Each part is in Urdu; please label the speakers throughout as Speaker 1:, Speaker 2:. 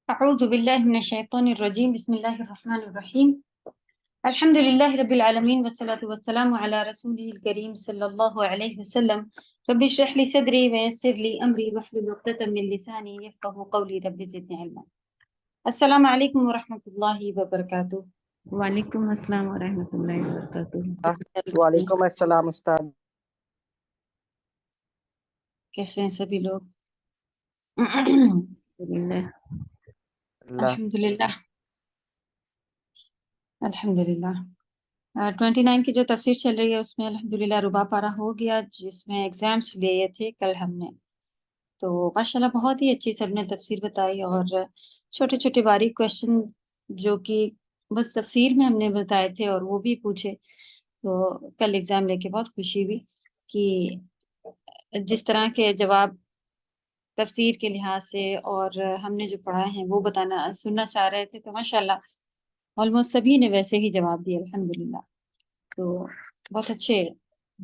Speaker 1: أعوذ بالله من الشيطان الرجيم بسم الله الرحمن الرحيم الحمد لله رب العالمين والصلاة والسلام على رسوله الكريم صلى الله عليه وسلم رب اشرح لي صدري ويسر لي أمري واحلل عقدة من لساني يفقهوا قولي رب زدني علما. السلام عليكم ورحمة الله وبركاته.
Speaker 2: وعلیکم السلام ورحمۃ اللہ وبرکاتہ۔
Speaker 3: وعلیکم السلام استاد۔
Speaker 1: کیسے ہیں سبھی لوگ؟
Speaker 2: الحمدللہ۔
Speaker 1: الحمدللہ الحمدللہ 29 کی جو تفسیر چل رہی ہے اس میں الحمدللہ ربع پارہ ہو گیا، جس میں ایگزامس لیے تھے کل ہم نے، تو ماشاءاللہ بہت ہی اچھی سب نے تفسیر بتائی، اور چھوٹے چھوٹے باریک کوشچن جو کہ بس تفسیر میں ہم نے بتائے تھے اور وہ بھی پوچھے، تو کل ایگزام لے کے بہت خوشی ہوئی کہ جس طرح کے جواب تفسیر کے لحاظ سے اور ہم نے جو پڑھا ہے وہ بتانا سننا چاہ رہے تھے، تو ماشاءاللہ آلموسٹ سبھی نے ویسے ہی جواب دیے الحمدللہ۔ تو بہت اچھے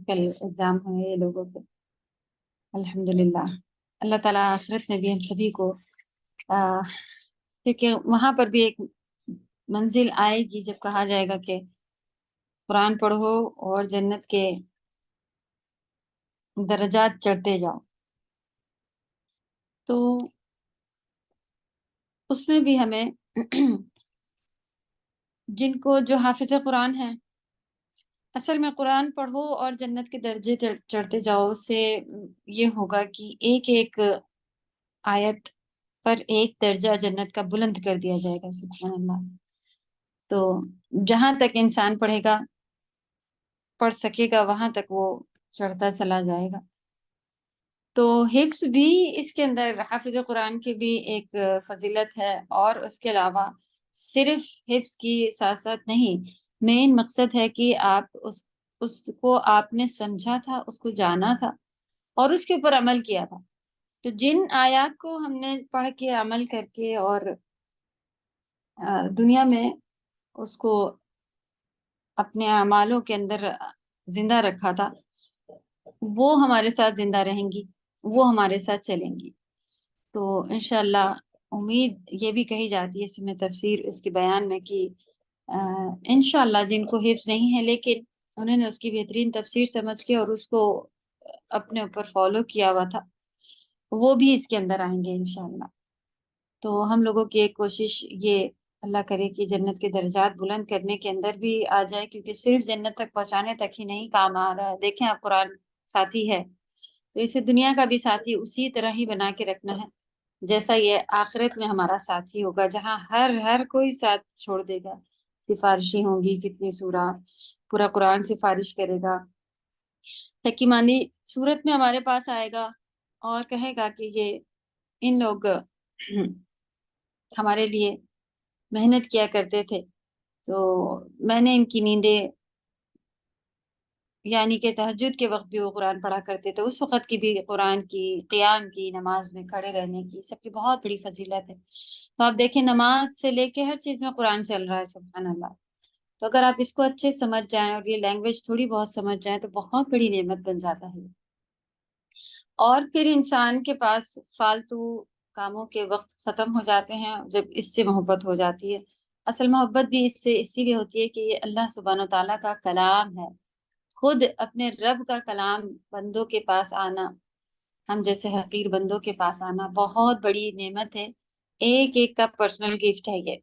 Speaker 1: کل ایگزام ہوئے یہ لوگوں کے الحمدللہ۔ اللہ تعالیٰ آخرت میں بھی ہم سبھی کو کیونکہ وہاں پر بھی ایک منزل آئے گی جب کہا جائے گا کہ قرآن پڑھو اور جنت کے درجات چڑھتے جاؤ، تو اس میں بھی ہمیں جن کو جو حافظ قرآن ہیں، اصل میں قرآن پڑھو اور جنت کے درجے چڑھتے جاؤ سے یہ ہوگا کہ ایک ایک آیت پر ایک درجہ جنت کا بلند کر دیا جائے گا، سبحان اللہ۔ تو جہاں تک انسان پڑھے گا، پڑھ سکے گا، وہاں تک وہ چڑھتا چلا جائے گا۔ تو حفظ بھی اس کے اندر، حافظ قرآن کی بھی ایک فضیلت ہے، اور اس کے علاوہ صرف حفظ کی ساتھ ساتھ نہیں، مین مقصد ہے کہ آپ اس کو آپ نے سمجھا تھا، اس کو جانا تھا اور اس کے اوپر عمل کیا تھا۔ تو جن آیات کو ہم نے پڑھ کے عمل کر کے اور دنیا میں اس کو اپنے اعمالوں کے اندر زندہ رکھا تھا، وہ ہمارے ساتھ زندہ رہیں گی، وہ ہمارے ساتھ چلیں گی۔ تو انشاءاللہ امید یہ بھی کہی جاتی ہے اس میں تفسیر اس کے بیان میں کہ انشاءاللہ جن کو حفظ نہیں ہے لیکن انہوں نے اس کی بہترین تفسیر سمجھ کے اور اس کو اپنے اوپر فالو کیا ہوا تھا، وہ بھی اس کے اندر آئیں گے انشاءاللہ۔ تو ہم لوگوں کی ایک کوشش یہ اللہ کرے کہ جنت کے درجات بلند کرنے کے اندر بھی آ جائے، کیونکہ صرف جنت تک پہنچانے تک ہی نہیں کام آ رہا ہے۔ دیکھیں آپ، قرآن ساتھی ہے تو اسے دنیا کا بھی ساتھی اسی طرح ہی بنا کے رکھنا ہے جیسا یہ آخرت میں ہمارا ساتھی ہوگا، جہاں ہر کوئی ساتھ چھوڑ دے گا۔ سفارشی ہوں گی کتنی سورہ، پورا قرآن سفارش کرے گا، حکیمانی صورت میں ہمارے پاس آئے گا اور کہے گا کہ یہ ان لوگ ہمارے لیے محنت کیا کرتے تھے، تو میں نے ان کی نیندیں، یعنی کہ تہجد کے وقت بھی وہ قرآن پڑھا کرتے تھے، اس وقت کی بھی قرآن کی قیام کی، نماز میں کھڑے رہنے کی، سب کی بہت بڑی فضیلت ہے۔ تو آپ دیکھیں نماز سے لے کے ہر چیز میں قرآن چل رہا ہے، سبحان اللہ۔ تو اگر آپ اس کو اچھے سمجھ جائیں اور یہ لینگویج تھوڑی بہت سمجھ جائیں تو بہت بڑی نعمت بن جاتا ہے۔ اور پھر انسان کے پاس فالتو کاموں کے وقت ختم ہو جاتے ہیں جب اس سے محبت ہو جاتی ہے۔ اصل محبت بھی اس سے اسی لیے ہوتی ہے کہ یہ اللہ سبحانہ و تعالیٰ کا کلام ہے، خود اپنے رب کا کلام بندوں کے پاس آنا، ہم جیسے حقیر بندوں کے پاس آنا بہت بڑی نعمت ہے، ایک ایک کا پرسنل گفٹ ہے یہ۔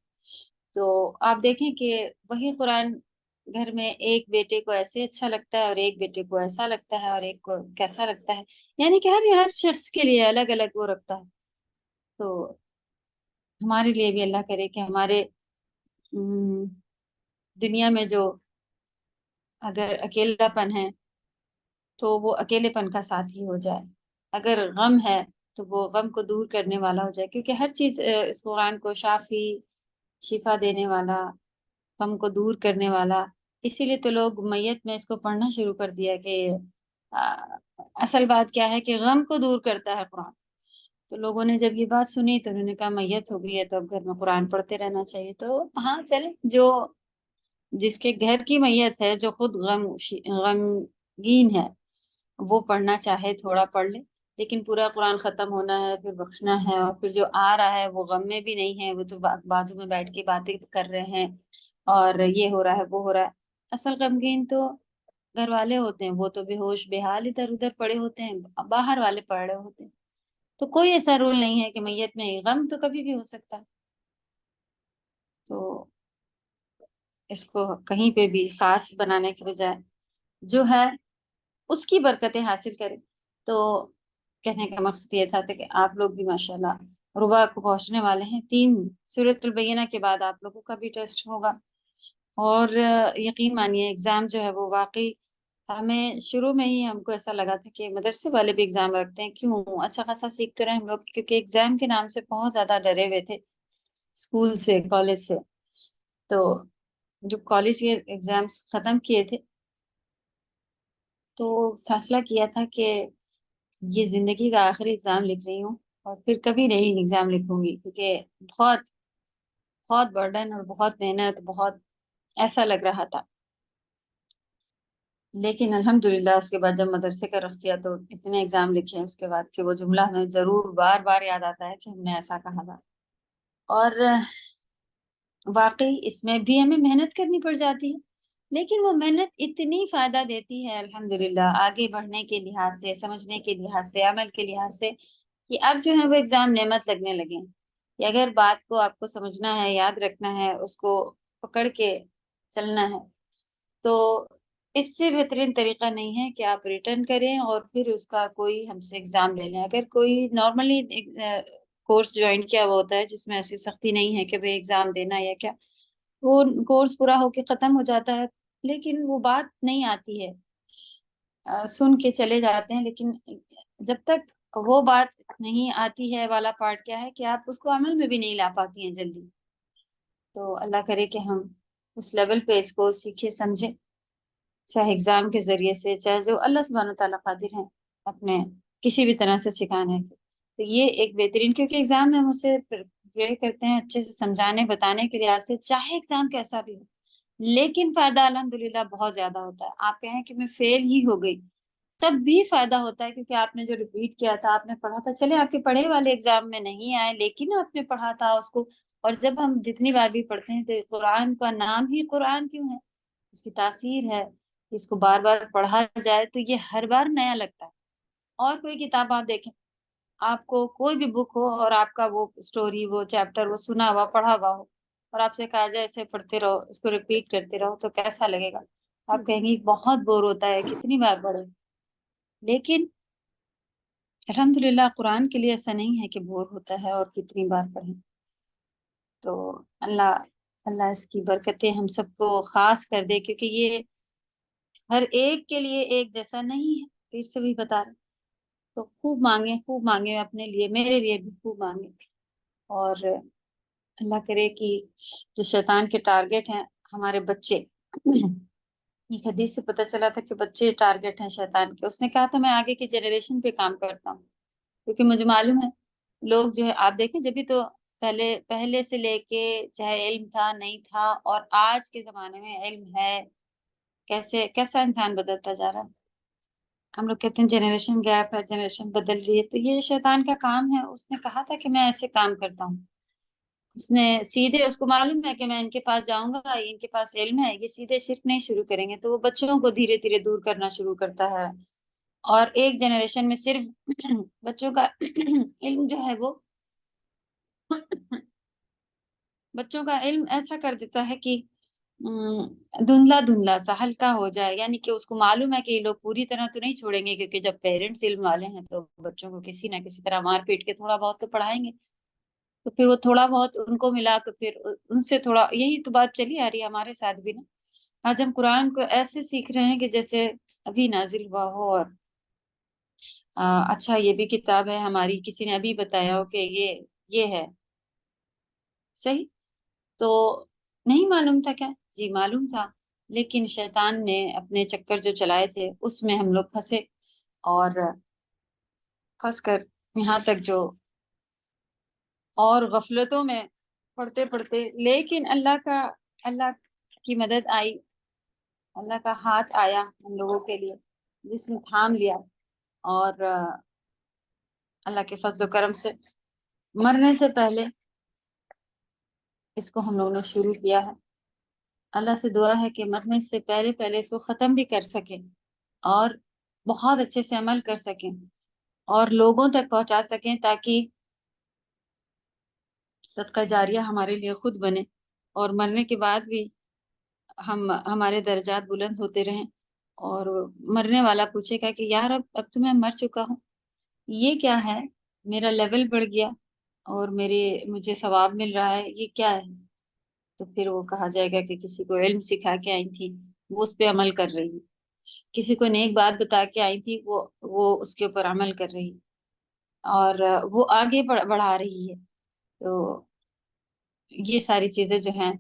Speaker 1: تو آپ دیکھیں کہ وہی قرآن گھر میں ایک بیٹے کو ایسے اچھا لگتا ہے اور ایک بیٹے کو ایسا لگتا ہے اور ایک کو کیسا لگتا ہے، یعنی کہ ہر شخص کے لیے الگ الگ وہ رکھتا ہے۔ تو ہمارے لیے بھی اللہ کرے کہ ہمارے دنیا میں جو اگر اکیلا پن ہے تو وہ اکیلے پن کا ساتھی ہو جائے، اگر غم ہے تو وہ غم کو دور کرنے والا ہو جائے، کیونکہ ہر چیز اس قرآن کو شافی، شفا دینے والا، غم کو دور کرنے والا، اسی لیے تو لوگ میت میں اس کو پڑھنا شروع کر دیا کہ اصل بات کیا ہے کہ غم کو دور کرتا ہے قرآن۔ تو لوگوں نے جب یہ بات سنی تو انہوں نے کہا میت ہو گئی ہے تو اب گھر میں قرآن پڑھتے رہنا چاہیے۔ تو ہاں چلے، جو جس کے گھر کی میت ہے، جو خود غمگین ہے، وہ پڑھنا چاہے تھوڑا پڑھ لے، لیکن پورا قرآن ختم ہونا ہے، پھر بخشنا ہے، اور پھر جو آ رہا ہے وہ غم میں بھی نہیں ہے، وہ تو بازو میں بیٹھ کے باتیں کر رہے ہیں اور یہ ہو رہا ہے وہ ہو رہا ہے۔ اصل غمگین تو گھر والے ہوتے ہیں، وہ تو بے ہوش بے حال ادھر ادھر پڑے ہوتے ہیں، باہر والے پڑے ہوتے ہیں۔ تو کوئی ایسا رول نہیں ہے کہ میت میں غم تو کبھی بھی ہو سکتا ہے، تو اس کو کہیں پہ بھی خاص بنانے کے بجائے جو ہے اس کی برکتیں حاصل کریں۔ تو کہنے کا مقصد یہ تھا کہ آپ لوگ بھی ماشاءاللہ ربا کو پہنچنے والے ہیں، 3 سورۃ البینہ کے بعد آپ لوگوں کا بھی ٹیسٹ ہوگا، اور یقین مانیے ایگزام جو ہے وہ واقعی ہمیں شروع میں ہی ہم کو ایسا لگا تھا کہ مدرسے والے بھی ایگزام رکھتے ہیں، کیوں اچھا خاصا سیکھتے رہے ہم لوگ، کیونکہ ایگزام کے نام سے بہت زیادہ ڈرے ہوئے تھے اسکول سے کالج سے۔ تو جو کالج کے ایگزامس ختم کیے تھے تو فیصلہ کیا تھا کہ یہ زندگی کا آخری ایگزام لکھ رہی ہوں، اور پھر کبھی نہیں ایگزام لکھوں گی، کیونکہ بہت بہت برڈن اور بہت محنت، بہت ایسا لگ رہا تھا۔ لیکن الحمدللہ اس کے بعد جب مدرسے کا رخ کیا تو اتنے ایگزام لکھے ہیں اس کے بعد کہ وہ جملہ ہمیں ضرور بار بار یاد آتا ہے کہ ہم نے ایسا کہا تھا۔ اور واقعی اس میں بھی ہمیں محنت کرنی پڑ جاتی ہے، لیکن وہ محنت اتنی فائدہ دیتی ہے الحمدللہ آگے بڑھنے کے لحاظ سے، سمجھنے کے لحاظ سے، عمل کے لحاظ سے، کہ اب جو ہے وہ ایگزام نعمت لگنے لگے ہیں کہ اگر بات کو آپ کو سمجھنا ہے، یاد رکھنا ہے، اس کو پکڑ کے چلنا ہے، تو اس سے بہترین طریقہ نہیں ہے کہ آپ ریٹرن کریں اور پھر اس کا کوئی ہم سے ایگزام لے لیں۔ اگر کوئی نارملی کورس جوائن کیا ہوا ہوتا ہے جس میں ایسی سختی نہیں ہے کہ بھئی ایگزام دینا یا کیا، وہ کورس پورا ہو کے ختم ہو جاتا ہے، لیکن وہ بات نہیں آتی ہے، سن کے چلے جاتے ہیں، لیکن جب تک وہ بات نہیں آتی ہے والا پارٹ کیا ہے کہ آپ اس کو عمل میں بھی نہیں لا پاتی ہیں جلدی۔ تو اللہ کرے کہ ہم اس لیول پہ اس کو سیکھے سمجھے، چاہے ایگزام کے ذریعے سے، چاہے جو اللہ سبحانہ و تعالیٰ قادر ہیں اپنے کسی بھی طرح سے سکھانے کے۔ تو یہ ایک بہترین، کیونکہ ایگزام میں ہم اسے پریپیئر کرتے ہیں اچھے سے سمجھانے بتانے کے لحاظ سے، چاہے ایگزام کیسا بھی ہو، لیکن فائدہ الحمدللہ بہت زیادہ ہوتا ہے۔ آپ کہیں کہ میں فیل ہی ہو گئی، تب بھی فائدہ ہوتا ہے، کیونکہ آپ نے جو ریپیٹ کیا تھا، آپ نے پڑھا تھا، چلے آپ کے پڑھے والے ایگزام میں نہیں آئے لیکن آپ نے پڑھا تھا اس کو۔ اور جب ہم جتنی بار بھی پڑھتے ہیں تو قرآن کا نام ہی قرآن کیوں ہے، اس کی تاثیر ہے، اس کو بار بار پڑھا جائے تو یہ ہر بار نیا لگتا ہے۔ اور کوئی کتاب آپ دیکھیں، آپ کو کوئی بھی بک ہو اور آپ کا وہ سٹوری، وہ چیپٹر، وہ سنا ہوا پڑھا ہوا ہو، اور آپ سے کہا جائے اسے پڑھتے رہو، اس کو ریپیٹ کرتے رہو، تو کیسا لگے گا؟ آپ کہیں گے بہت بور ہوتا ہے، کتنی بار پڑھیں۔ لیکن الحمدللہ قرآن کے لیے ایسا نہیں ہے کہ بور ہوتا ہے اور کتنی بار پڑھیں۔ تو اللہ اللہ اس کی برکتیں ہم سب کو خاص کر دے، کیونکہ یہ ہر ایک کے لیے ایک جیسا نہیں ہے، پھر سے بھی بتا رہے۔ تو خوب مانگیں اپنے لیے، میرے لیے بھی خوب مانگیں، اور اللہ کرے کہ جو شیطان کے ٹارگٹ ہیں ہمارے بچے، ایک حدیث سے پتہ چلا تھا کہ بچے ٹارگٹ ہیں شیطان کے۔ اس نے کہا تھا میں آگے کی جنریشن پہ کام کرتا ہوں، کیونکہ مجھے معلوم ہے لوگ جو ہے، آپ دیکھیں جبھی تو پہلے سے لے کے چاہے علم تھا نہیں تھا، اور آج کے زمانے میں علم ہے، کیسا انسان بدلتا جا رہا ہے۔ ہم لوگ کہتے ہیں جنریشن گیپ ہے، جنریشن بدل رہی ہے، تو یہ شیطان کا کام ہے۔ اس نے کہا تھا کہ میں ایسے کام کرتا ہوں، اس نے سیدھے، اس کو معلوم ہے کہ میں ان کے پاس جاؤں گا، ان کے پاس علم ہے، یہ سیدھے شرک نہیں شروع کریں گے، تو وہ بچوں کو دھیرے دھیرے دور کرنا شروع کرتا ہے، اور ایک جنریشن میں صرف بچوں کا علم جو ہے وہ بچوں کا علم ایسا کر دیتا ہے کہ دھندلا دھندلا سا ہلکا ہو جائے، یعنی کہ اس کو معلوم ہے کہ یہ لوگ پوری طرح تو نہیں چھوڑیں گے، کیونکہ جب پیرنٹس علم والے ہیں تو بچوں کو کسی نہ کسی طرح مار پیٹ کے تھوڑا بہت تو پڑھائیں گے، تو پھر وہ تھوڑا بہت ان کو ملا تو پھر ان سے تھوڑا، یہی تو بات چلی آ رہی ہے ہمارے ساتھ بھی نا۔ آج ہم قرآن کو ایسے سیکھ رہے ہیں کہ جیسے ابھی نازل ہوا ہو، اور اچھا یہ بھی کتاب ہے ہماری، کسی نے ابھی بتایا ہو کہ یہ ہے صحیح، تو نہیں معلوم تھا کیا؟ جی معلوم تھا، لیکن شیطان نے اپنے چکر جو چلائے تھے اس میں ہم لوگ پھنسے، اور پھنس کر یہاں تک جو اور غفلتوں میں پڑھتے پڑھتے، لیکن اللہ کی مدد آئی، اللہ کا ہاتھ آیا ہم لوگوں کے لیے، جس نے تھام لیا، اور اللہ کے فضل و کرم سے مرنے سے پہلے اس کو ہم لوگوں نے شروع کیا ہے. اللہ سے دعا ہے کہ مرنے سے پہلے پہلے اس کو ختم بھی کر سکیں اور بہت اچھے سے عمل کر سکیں اور لوگوں تک پہنچا سکیں تاکہ صدقہ جاریہ ہمارے لیے خود بنے اور مرنے کے بعد بھی ہمارے درجات بلند ہوتے رہیں. اور مرنے والا پوچھے گا کہ یار اب تو میں مر چکا ہوں، یہ کیا ہے، میرا لیول بڑھ گیا اور مجھے ثواب مل رہا ہے، یہ کیا ہے؟ تو پھر وہ کہا جائے گا کہ کسی کو علم سکھا کے آئی تھی، وہ اس پہ عمل کر رہی ہے، کسی کو نیک بات بتا کے آئی تھی، وہ اس کے اوپر عمل کر رہی اور وہ آگے بڑھا رہی ہے. تو یہ ساری چیزیں جو ہیں،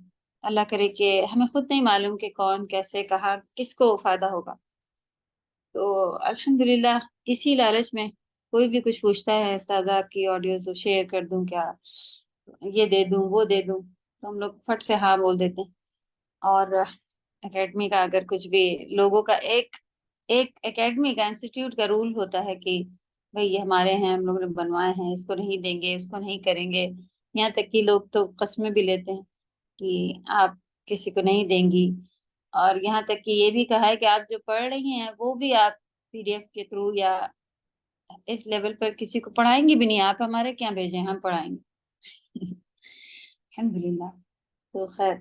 Speaker 1: اللہ کرے کہ ہمیں خود نہیں معلوم کہ کون کیسے کہاں کس کو فائدہ ہوگا. تو الحمدللہ اسی لالچ میں کوئی بھی کچھ پوچھتا ہے، سادہ کی آڈیوز شیئر کر دوں کیا، یہ دے دوں وہ دے دوں، تو ہم لوگ فٹ سے ہاں بول دیتے ہیں. اور اکیڈمی کا اگر کچھ بھی لوگوں کا ایک اکیڈمی کا انسٹیٹیوٹ کا رول ہوتا ہے کہ بھئی یہ ہمارے ہیں، ہم لوگوں نے بنوائے ہیں، اس کو نہیں دیں گے، اس کو نہیں کریں گے. یہاں تک کہ لوگ تو قسمیں بھی لیتے ہیں کہ آپ کسی کو نہیں دیں گی، اور یہاں تک کہ یہ بھی کہا ہے کہ آپ جو پڑھ رہی ہیں وہ بھی آپ PDF کے تھرو یا اس لیول پر کسی کو پڑھائیں گی بھی نہیں، آپ ہمارے کیا بھیجیں، ہم پڑھائیں گے. الحمدللہ. تو خیر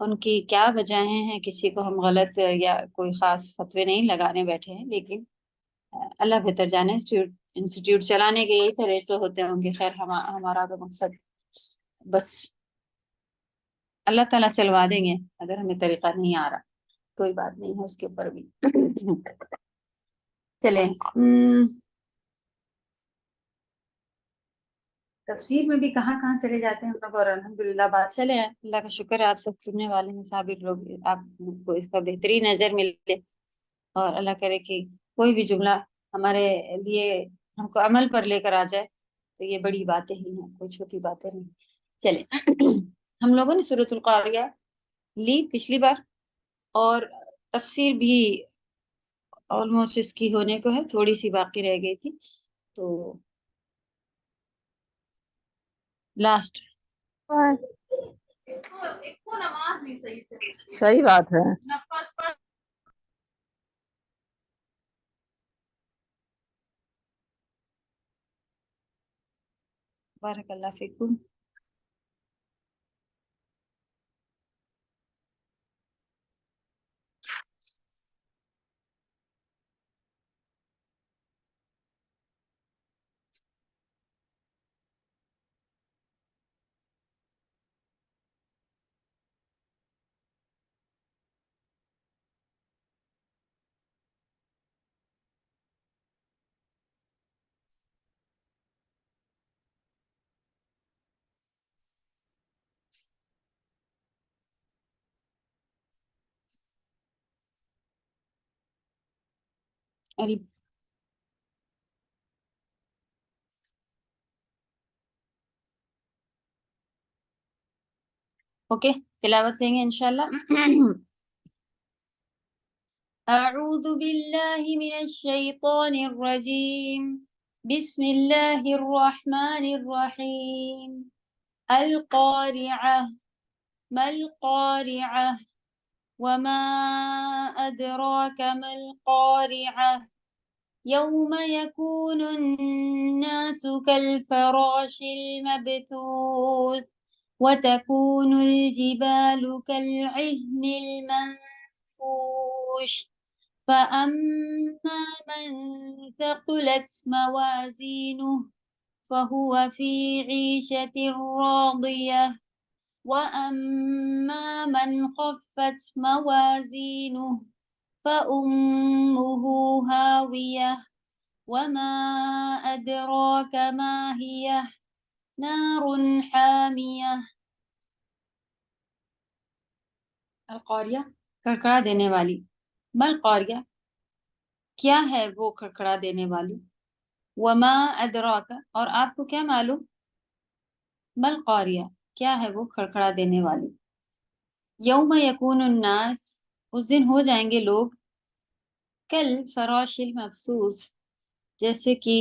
Speaker 1: ان کی کیا وجہیں ہیں، کسی کو ہم غلط یا کوئی خاص فتوے نہیں لگانے بیٹھے ہیں، لیکن اللہ بہتر جانے. انسٹیٹیوٹ چلانے کے یہی طریقے ہوتے ہوں گے. خیر ہمارا تو مقصد بس اللہ تعالیٰ چلوا دیں گے، اگر ہمیں طریقہ نہیں آ رہا کوئی بات نہیں ہے، اس کے اوپر بھی چلیں. تفسیر میں بھی کہاں کہاں چلے جاتے ہیں ہم لوگ، اور الحمدللہ بات چلے ہیں. اللہ کا شکر ہے آپ سب سننے والے ہیں، صابر لوگ، آپ کو اس کا بہترین نظر ملے اور اللہ کرے کہ کوئی بھی جملہ ہمارے لیے ہم کو عمل پر لے کر آ جائے تو یہ بڑی باتیں ہی ہیں، کوئی چھوٹی باتیں نہیں. چلیں ہم لوگوں نے سورۃ القاریہ لی پچھلی بار اور تفسیر بھی آلموسٹ اس کی ہونے کو ہے، تھوڑی سی باقی رہ گئی تھی. تو لاسٹ
Speaker 2: صحیح بات ہے.
Speaker 1: بارک اللہ فیکم. ارے اوکے تلاوت لیں گے انشاءاللہ. اعوذ باللہ من الشیطان الرجیم، بسم اللہ الرحمن الرحیم. القارعہ ما القارعہ وما ادراک ما القارعہ يوم يكون الناس كالفراش المبثوث وتكون الجبال كالعهن المنفوش فأما من ثقلت موازينه فهو في عيشة راضية وأما من خفت موازينه فأمه هاوية وما أدراك ما هي نار حامية. القاریہ کڑکڑا دینے والی. ما القاریہ کیا ہے وہ کڑکڑا دینے والی. وما ادراک اور آپ کو کیا معلوم. ما القاریہ کیا ہے وہ کڑکڑا دینے والی. یوم یکون الناس اس دن ہو جائیں گے لوگ، کل فراش المبثوث جیسے کہ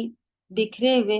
Speaker 1: بکھرے ہوئے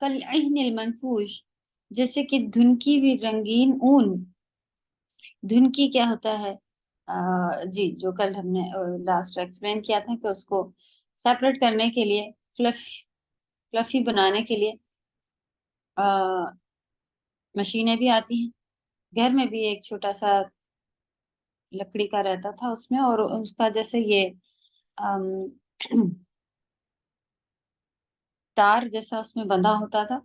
Speaker 1: کالعہن المنفوش جیسے کہ دھنکی بھی رنگین اون. دھنکی کیا ہوتا ہے؟ جی جو کل ہم نے لاسٹ ایکسپلین کیا تھا کہ اس کو سیپریٹ کرنے کے لیے فلفی بنانے کے لیے مشینیں بھی آتی ہیں. گھر میں بھی ایک چھوٹا سا لکڑی کا رہتا تھا اس میں، اور اس کا جیسے یہ تار جیسا اس میں بندھا ہوتا تھا،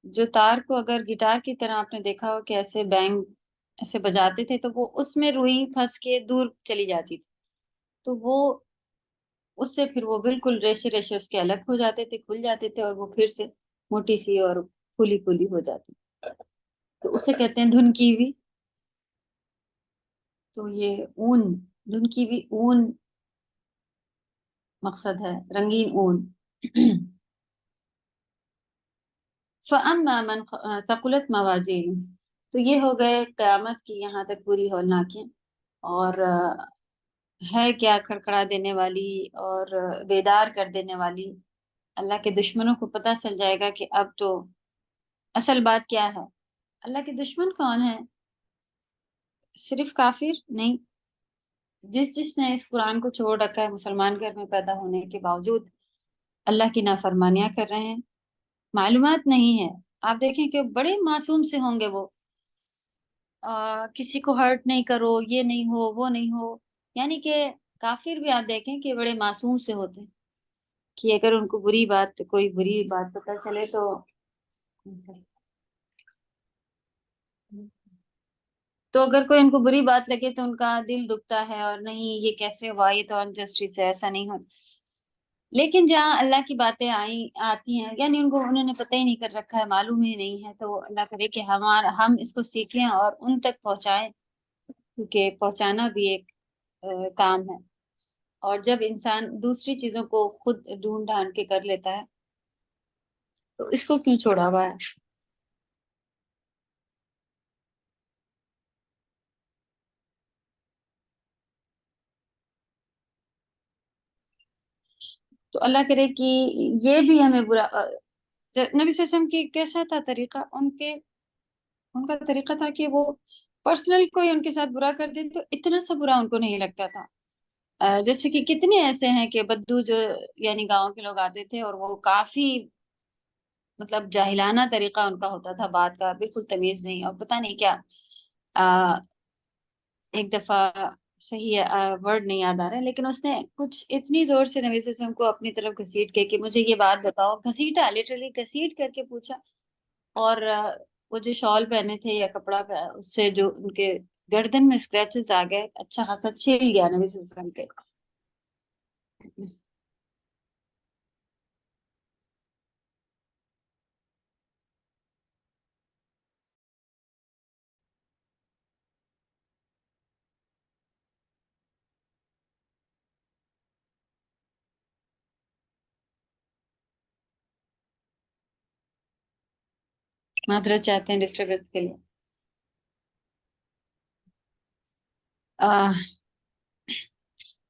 Speaker 1: جو تار کو اگر گٹار کی طرح آپ نے دیکھا ہو کہ ایسے بینگ ایسے بجاتے تھے تو وہ اس میں روئی پھنس کے دور چلی جاتی تھی، تو وہ اس سے پھر وہ بالکل ریشے ریشے اس کے الگ ہو جاتے تھے، کھل جاتے تھے، اور وہ پھر سے موٹی سی اور پھولی پھولی ہو جاتی، تو اسے کہتے ہیں دھنکی ہوئی. تو یہ اون، دھنکی ہوئی اون مقصد ہے، رنگین اون. فَأَمَّا مَنْ ثَقُلَتْ مَوَازِينُهُ تو یہ ہو گئے قیامت کی یہاں تک پوری ہولناکیں، اور ہے کیا کھڑکھڑا دینے والی اور بیدار کر دینے والی. اللہ کے دشمنوں کو پتہ چل جائے گا کہ اب تو اصل بات کیا ہے. اللہ کے دشمن کون ہیں؟ صرف کافر نہیں، جس نے اس قرآن کو چھوڑ رکھا ہے، مسلمان گھر میں پیدا ہونے کے باوجود اللہ کی نافرمانیاں کر رہے ہیں، معلومات نہیں ہے. آپ دیکھیں کہ بڑے معصوم سے ہوں گے وہ، کسی کو ہرٹ نہیں کرو، یہ نہیں ہو، وہ نہیں ہو. یعنی کہ کافر بھی آپ دیکھیں کہ بڑے معصوم سے ہوتے ہیں، کہ اگر ان کو کوئی بری بات پتہ چلے تو اگر کوئی ان کو بری بات لگے تو ان کا دل دکھتا ہے، اور نہیں یہ کیسے ہوا، یہ تو انجسٹس ہے، ایسا نہیں ہو. لیکن جہاں اللہ کی باتیں آتی ہیں، یعنی انہوں نے پتہ ہی نہیں کر رکھا ہے، معلوم ہی نہیں ہے، تو اللہ کرے کہ ہم اس کو سیکھیں اور ان تک پہنچائیں، کیونکہ پہنچانا بھی ایک کام ہے. اور جب انسان دوسری چیزوں کو خود ڈھونڈ ڈھانڈ کے کر لیتا ہے تو اس کو کیوں چھوڑا ہوا ہے؟ تو اللہ کرے کہ یہ بھی ہمیں برا. نبی صلی اللہ علیہ وسلم کی کیسا تھا طریقہ؟ ان کا طریقہ تھا کہ وہ پرسنل کوئی ان کے ساتھ برا کر دے تو اتنا سا برا ان کو نہیں لگتا تھا. جیسے کہ کتنے ایسے ہیں کہ بدو جو یعنی گاؤں کے لوگ آتے تھے، اور وہ کافی مطلب جاہلانہ طریقہ ان کا ہوتا تھا بات کا، بالکل تمیز نہیں، اور پتہ نہیں کیا. ایک دفعہ صحیح ورڈ نہیں یاد آ رہا ہے، لیکن اس نے کچھ اتنی زور سے نبی صلی اللہ علیہ وسلم کو اپنی طرف گھسیٹ کے کہ مجھے یہ بات بتاؤ، گھسیٹا، لٹرلی گھسیٹ کر کے پوچھا. اور وہ جو شال پہنے تھے یا کپڑا اس سے جو ان کے گردن میں اسکریچز آ گئے، اچھا خاصا چھل گیا نبی صلی اللہ علیہ وسلم کے. معذرت چاہتے ہیں ڈسٹربنس کے لیے.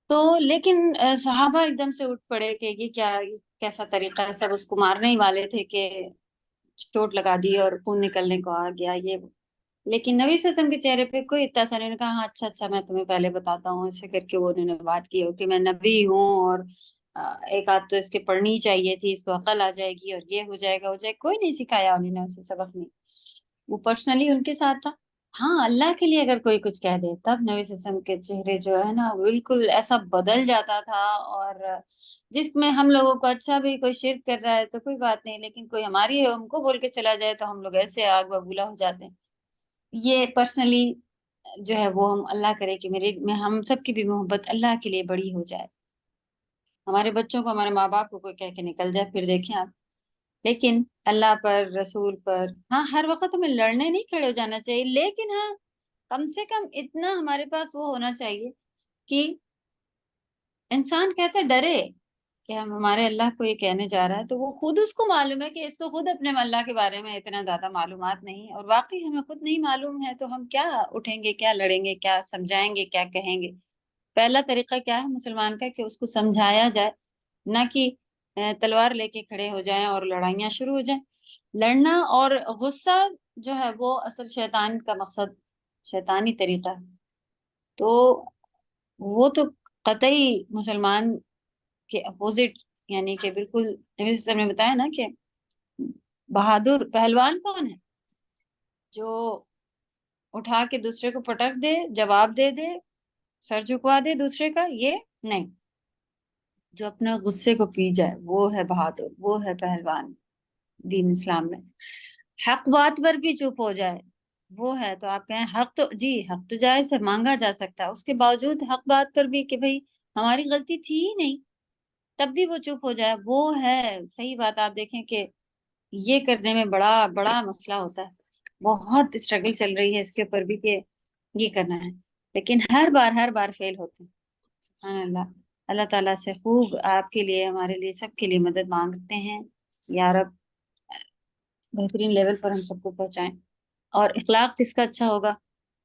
Speaker 1: تو لیکن صحابہ ایک دم سے اٹھ پڑے کہ یہ کیا، کیسا طریقہ ہے، سب اس کو مارنے ہی والے تھے کہ چوٹ لگا دی اور خون نکلنے کو آ گیا یہ. لیکن نبی صلی اللہ علیہ وسلم کے چہرے پہ کوئی اتنا سا نہیں. نے کہا ہاں اچھا میں تمہیں پہلے بتاتا ہوں، ایسے کر کے وہ انہوں نے بات کی کہ میں نبی ہوں، اور ایک آدھ تو اس کے پڑھنی چاہیے تھی، اس کو عقل آ جائے گی، اور یہ ہو جائے گا. کوئی نہیں سکھایا انہوں نے اسے، سبق نہیں. وہ پرسنلی ان کے ساتھ تھا. ہاں اللہ کے لیے اگر کوئی کچھ کہہ دے تب نبی صلی اللہ علیہ وسلم کے چہرے جو ہے نا بالکل ایسا بدل جاتا تھا. اور جس میں ہم لوگوں کو اچھا بھی کوئی شرک کر رہا ہے تو کوئی بات نہیں، لیکن کوئی ہم کو بول کے چلا جائے تو ہم لوگ ایسے آگ ببولا ہو جاتے ہیں. یہ پرسنلی جو ہے وہ ہم اللہ کرے کہ ہم سب کی بھی محبت اللہ کے لیے بڑی ہو جائے. ہمارے بچوں کو، ہمارے ماں باپ کو کوئی کہہ کے نکل جائے، پھر دیکھیں آپ. لیکن اللہ پر، رسول پر، ہاں ہر وقت ہمیں لڑنے نہیں کھڑے ہو جانا چاہیے، لیکن ہاں کم سے کم اتنا ہمارے پاس وہ ہونا چاہیے کہ انسان کہتے ڈرے کہ ہمارے اللہ کو یہ کہنے جا رہا ہے تو وہ خود اس کو معلوم ہے کہ اس کو خود اپنے اللہ کے بارے میں اتنا زیادہ معلومات نہیں، اور واقعی ہمیں خود نہیں معلوم ہے، تو ہم کیا اٹھیں گے، کیا لڑیں گے، کیا سمجھائیں گے، کیا کہیں گے. پہلا طریقہ کیا ہے مسلمان کا کہ اس کو سمجھایا جائے، نہ کہ تلوار لے کے کھڑے ہو جائیں اور لڑائیاں شروع ہو جائیں. لڑنا اور غصہ جو ہے وہ اصل شیطان کا مقصد، شیطانی طریقہ ہے. تو وہ تو قطعی مسلمان کے اپوزٹ، یعنی کہ بالکل نبی صلی اللہ علیہ وسلم نے بتایا نا کہ بہادر پہلوان کون ہے؟ جو اٹھا کے دوسرے کو پٹک دے، جواب دے دے، سر جھکوا دے دوسرے کا، یہ نہیں. جو اپنا غصے کو پی جائے وہ ہے بہادر، وہ ہے پہلوان دین اسلام میں. حق بات پر بھی چپ ہو جائے وہ ہے. تو آپ کہیں حق تو جی حق تو جائز ہے، مانگا جا سکتا ہے، اس کے باوجود حق بات پر بھی کہ بھئی ہماری غلطی تھی ہی نہیں، تب بھی وہ چپ ہو جائے، وہ ہے صحیح بات. آپ دیکھیں کہ یہ کرنے میں بڑا بڑا مسئلہ ہوتا ہے، بہت اسٹرگل چل رہی ہے اس کے اوپر بھی کہ یہ کرنا ہے، لیکن ہر بار فیل ہوتے ہیں. سبحان اللہ. اللہ تعالیٰ سے خوب آپ کے لیے، ہمارے لیے، سب کے لیے مدد مانگتے ہیں یا رب بہترین لیول پر ہم سب کو پہنچائیں. اور اخلاق جس کا اچھا ہوگا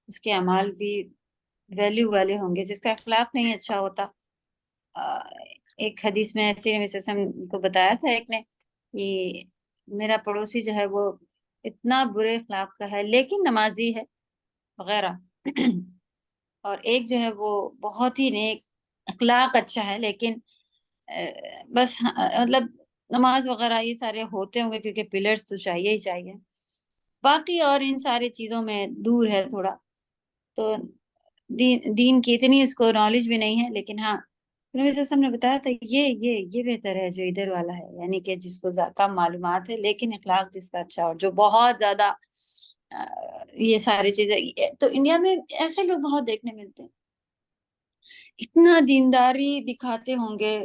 Speaker 1: اس کے اعمال بھی ویلیو والے ہوں گے. جس کا اخلاق نہیں اچھا ہوتا، ایک حدیث میں ایسے نبی صلی اللہ علیہ وسلم کو بتایا تھا ایک نے کہ میرا پڑوسی جو ہے وہ اتنا برے اخلاق کا ہے لیکن نمازی ہے وغیرہ، اور ایک جو ہے وہ بہت ہی نیک اخلاق اچھا ہے لیکن بس مطلب نماز وغیرہ یہ سارے ہوتے ہوں گے کیونکہ پلرز تو چاہیے ہی چاہیے، باقی اور ان ساری چیزوں میں دور ہے تھوڑا. تو دین کی اتنی اس کو نالج بھی نہیں ہے، لیکن ہاں نبی صلی اللہ علیہ وسلم نے بتایا تھا یہ بہتر ہے جو ادھر والا ہے، یعنی کہ جس کو کم معلومات ہے لیکن اخلاق جس کا اچھا، اور جو بہت زیادہ یہ ساری چیزیں. تو انڈیا میں ایسے لوگ بہت دیکھنے ملتے ہیں، اتنا دینداری دکھاتے ہوں گے،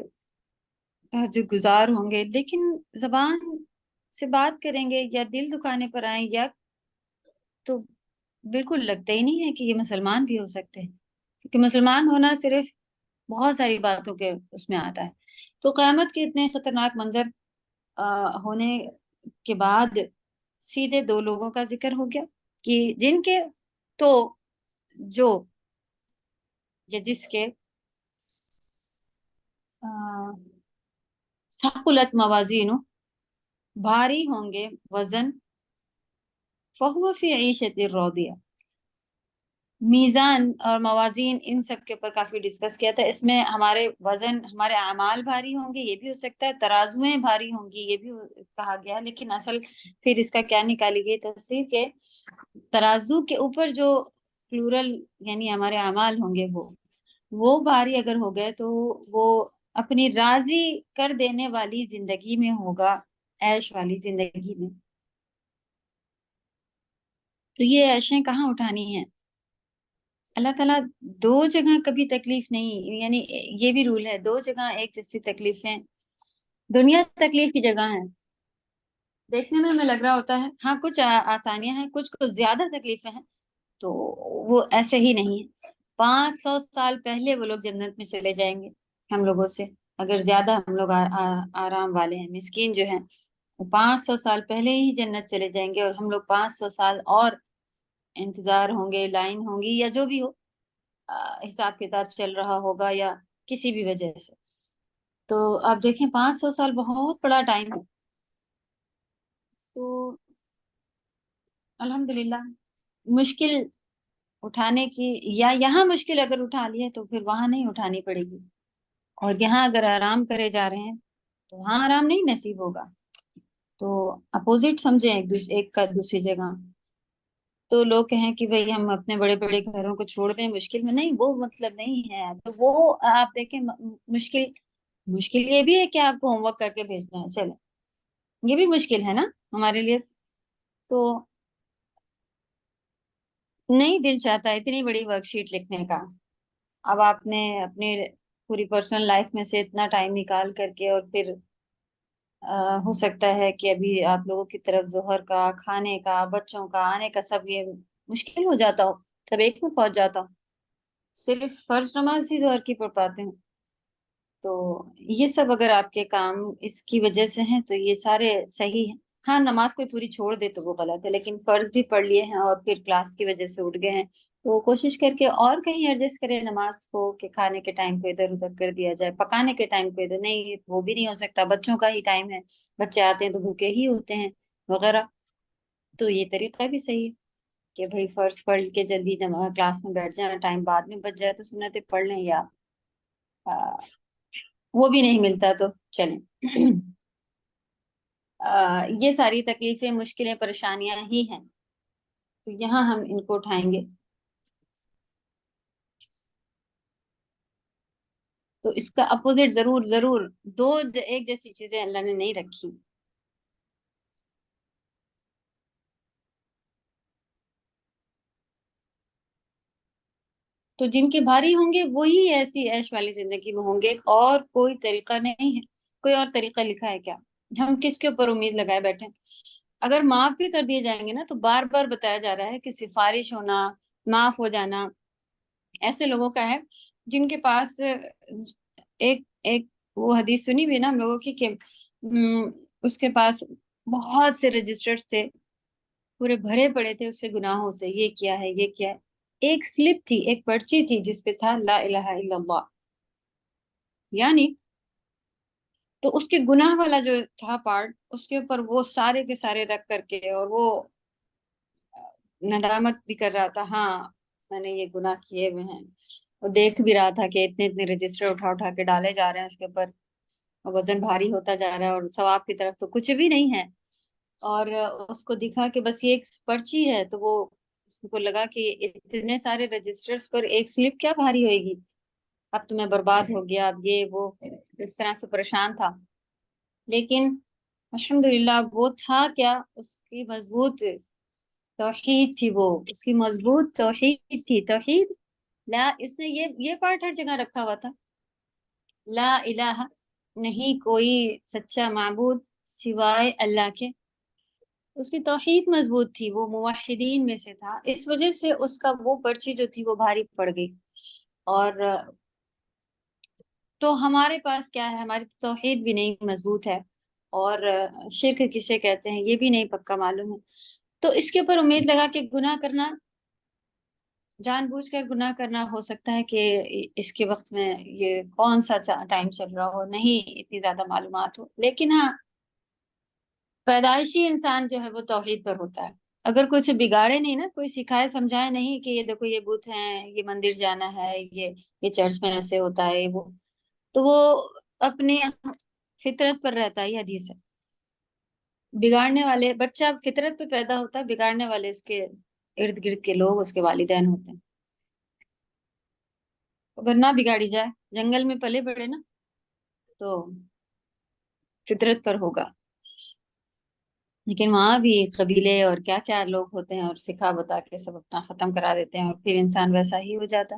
Speaker 1: تہجد گزار ہوں گے، لیکن زبان سے بات کریں گے یا دل دکانے پر آئیں یا تو بالکل لگتا ہی نہیں ہے کہ یہ مسلمان بھی ہو سکتے ہیں، کیونکہ مسلمان ہونا صرف بہت ساری باتوں کے اس میں آتا ہے. تو قیامت کے اتنے خطرناک منظر ہونے کے بعد سیدھے دو لوگوں کا ذکر ہو گیا کہ جن کے تو جو یا جس کے ثقلت موازین، بھاری ہوں گے وزن، فہو فی عیشۃ راضیہ. میزان اور موازین ان سب کے اوپر کافی ڈسکس کیا تھا. اس میں ہمارے وزن، ہمارے اعمال بھاری ہوں گے یہ بھی ہو سکتا ہے، ترازویں بھاری ہوں گی یہ بھی کہا گیا، لیکن اصل پھر اس کا کیا نکالی گئی تفسیر کہ ترازو کے اوپر جو پلورل یعنی ہمارے اعمال ہوں گے وہ بھاری اگر ہو گئے تو وہ اپنی راضی کر دینے والی زندگی میں ہوگا، عیش والی زندگی میں. تو یہ عیشیں کہاں اٹھانی ہیں؟ اللہ تعالیٰ دو جگہ کبھی تکلیف نہیں، یعنی یہ بھی رول ہے، دو جگہ ایک جیسی تکلیفیں، دنیا تکلیف کی جگہ ہے. دیکھنے میں ہمیں لگ رہا ہوتا ہے ہاں کچھ آسانیاں ہیں، کچھ زیادہ تکلیفیں ہیں، تو وہ ایسے ہی نہیں ہے. 500 سال پہلے وہ لوگ جنت میں چلے جائیں گے ہم لوگوں سے، اگر زیادہ ہم لوگ آرام والے ہیں، مسکین جو ہیں وہ 500 سال پہلے ہی جنت چلے جائیں گے، اور ہم لوگ 500 سال اور انتظار ہوں گے، لائن ہوں گی یا جو بھی ہو، حساب کتاب چل رہا ہوگا یا کسی بھی وجہ سے. تو آپ دیکھیں 500 سال بہت بڑا ٹائم ہے. تو الحمدللہ مشکل اٹھانے کی، یا یہاں مشکل اگر اٹھا لیے تو پھر وہاں نہیں اٹھانی پڑے گی، اور یہاں اگر آرام کرے جا رہے ہیں تو وہاں آرام نہیں نصیب ہوگا. تو اپوزٹ سمجھیں ایک کا دوسری جگہ. تو لوگ کہیں کہ بھئی ہم اپنے بڑے بڑے گھروں کو چھوڑ دیں مشکل میں، نہیں، وہ مطلب نہیں ہے. تو وہ آپ دیکھیں مشکل یہ بھی ہے کہ آپ کو ہوم ورک کر کے بھیجنا ہے، چلیں یہ بھی مشکل ہے نا ہمارے لیے. تو نہیں دل چاہتا اتنی بڑی ورک شیٹ لکھنے کا. اب آپ نے اپنی پوری پرسنل لائف میں سے اتنا ٹائم نکال کر کے، اور پھر ہو سکتا ہے کہ ابھی آپ لوگوں کی طرف ظہر کا، کھانے کا، بچوں کا آنے کا، سب یہ مشکل ہو جاتا ہو، سب ایک میں پہنچ جاتا ہو، صرف فرض نماز ہی ظہر کی پڑھ پاتے ہیں. تو یہ سب اگر آپ کے کام اس کی وجہ سے ہیں تو یہ سارے صحیح ہیں. ہاں نماز کوئی پوری چھوڑ دے تو وہ غلط ہے، لیکن فرض بھی پڑھ لیے ہیں اور پھر کلاس کی وجہ سے اٹھ گئے ہیں تو کوشش کر کے اور کہیں ایڈجسٹ کرے نماز کو، کہ کھانے کے ٹائم کو ادھر ادھر کر دیا جائے، پکانے کے ٹائم کو ادھر نہیں، وہ بھی نہیں ہو سکتا، بچوں کا ہی ٹائم ہے، بچے آتے ہیں تو بھوکے ہی ہوتے ہیں وغیرہ. تو یہ طریقہ بھی صحیح ہے کہ بھائی فرض پڑھ کے جلدی کلاس میں بیٹھ جائیں، ٹائم بعد میں بچ جائے تو سنتیں پڑھ لیں، یا وہ بھی نہیں ملتا تو چلیں. یہ ساری تکلیفیں، مشکلیں، پریشانیاں ہی ہیں، تو یہاں ہم ان کو اٹھائیں گے. تو اس کا اپوزٹ ضرور ضرور، دو ایک جیسی چیزیں اللہ نے نہیں رکھی. تو جن کے بھاری ہوں گے وہی ایسی عیش والی زندگی میں ہوں گے، اور کوئی طریقہ نہیں ہے. کوئی اور طریقہ لکھا ہے کیا؟ ہم کس کے اوپر امید لگائے بیٹھے؟ اگر معاف بھی کر دیے جائیں گے نا تو بار بار بتایا جا رہا ہے کہ سفارش ہونا، معاف ہو جانا ایسے لوگوں کا ہے جن کے پاس ایک ایک وہ حدیث سنی ہوئی نا ہم لوگوں کی، کہ اس کے پاس بہت سے رجسٹرز تھے، پورے بھرے پڑے تھے اس سے گناہوں سے، یہ کیا ہے یہ کیا ہے. ایک سلپ تھی، ایک پرچی تھی جس پہ تھا لا الہ الا اللہ، یعنی تو اس کے گناہ والا جو تھا پارٹ، اس کے اوپر وہ سارے کے سارے رکھ کر کے، اور وہ ندامت بھی کر رہا تھا، ہاں میں نے یہ گناہ کیے ہوئے ہیں. وہ دیکھ بھی رہا تھا کہ اتنے اتنے رجسٹر اٹھا اٹھا کے ڈالے جا رہے ہیں اس کے اوپر، وزن بھاری ہوتا جا رہا ہے، اور ثواب کی طرف تو کچھ بھی نہیں ہے. اور اس کو دکھا کہ بس یہ ایک پرچی ہے، تو وہ اس کو لگا کہ اتنے سارے رجسٹرز پر ایک سلپ کیا بھاری ہوئے گی، اب تو میں برباد ہو گیا، اب یہ وہ، اس طرح سے پریشان تھا. لیکن الحمدللہ وہ تھا کیا، اس کی مضبوط توحید تھی، وہ اس کی مضبوط توحید تھی. توحید، لا، اس نے یہ پارٹ ہر جگہ رکھا ہوا تھا، لا الہ، نہیں کوئی سچا معبود سوائے اللہ کے. اس کی توحید مضبوط تھی، وہ موحدین میں سے تھا، اس وجہ سے اس کا وہ پرچی جو تھی وہ بھاری پڑ گئی. اور تو ہمارے پاس کیا ہے، ہماری توحید بھی نہیں مضبوط ہے، اور شرک کسے کہتے ہیں یہ بھی نہیں پکا معلوم ہے. تو اس کے اوپر امید لگا کے گناہ کرنا، جان بوجھ کر گناہ کرنا، ہو سکتا ہے کہ اس کے وقت میں یہ کون سا ٹائم چل رہا ہو، نہیں اتنی زیادہ معلومات ہو، لیکن ہاں پیدائشی انسان جو ہے وہ توحید پر ہوتا ہے. اگر کوئی سے بگاڑے نہیں نا، کوئی سکھائے سمجھائے نہیں کہ یہ دیکھو یہ بت ہیں، یہ مندر جانا ہے، یہ چرچ میں ایسے ہوتا ہے وہ، تو وہ اپنی فطرت پر رہتا ہے. یہ حدیث ہے، بگاڑنے والے، بچہ فطرت پہ پیدا ہوتا ہے، بگاڑنے والے اس کے ارد گرد کے لوگ، اس کے والدین ہوتے ہیں. اگر نہ بگاڑی جائے، جنگل میں پلے بڑے نا، تو فطرت پر ہوگا. لیکن وہاں بھی قبیلے اور کیا کیا لوگ ہوتے ہیں، اور سکھا بتا کے سب اپنا ختم کرا دیتے ہیں، اور پھر انسان ویسا ہی ہو جاتا.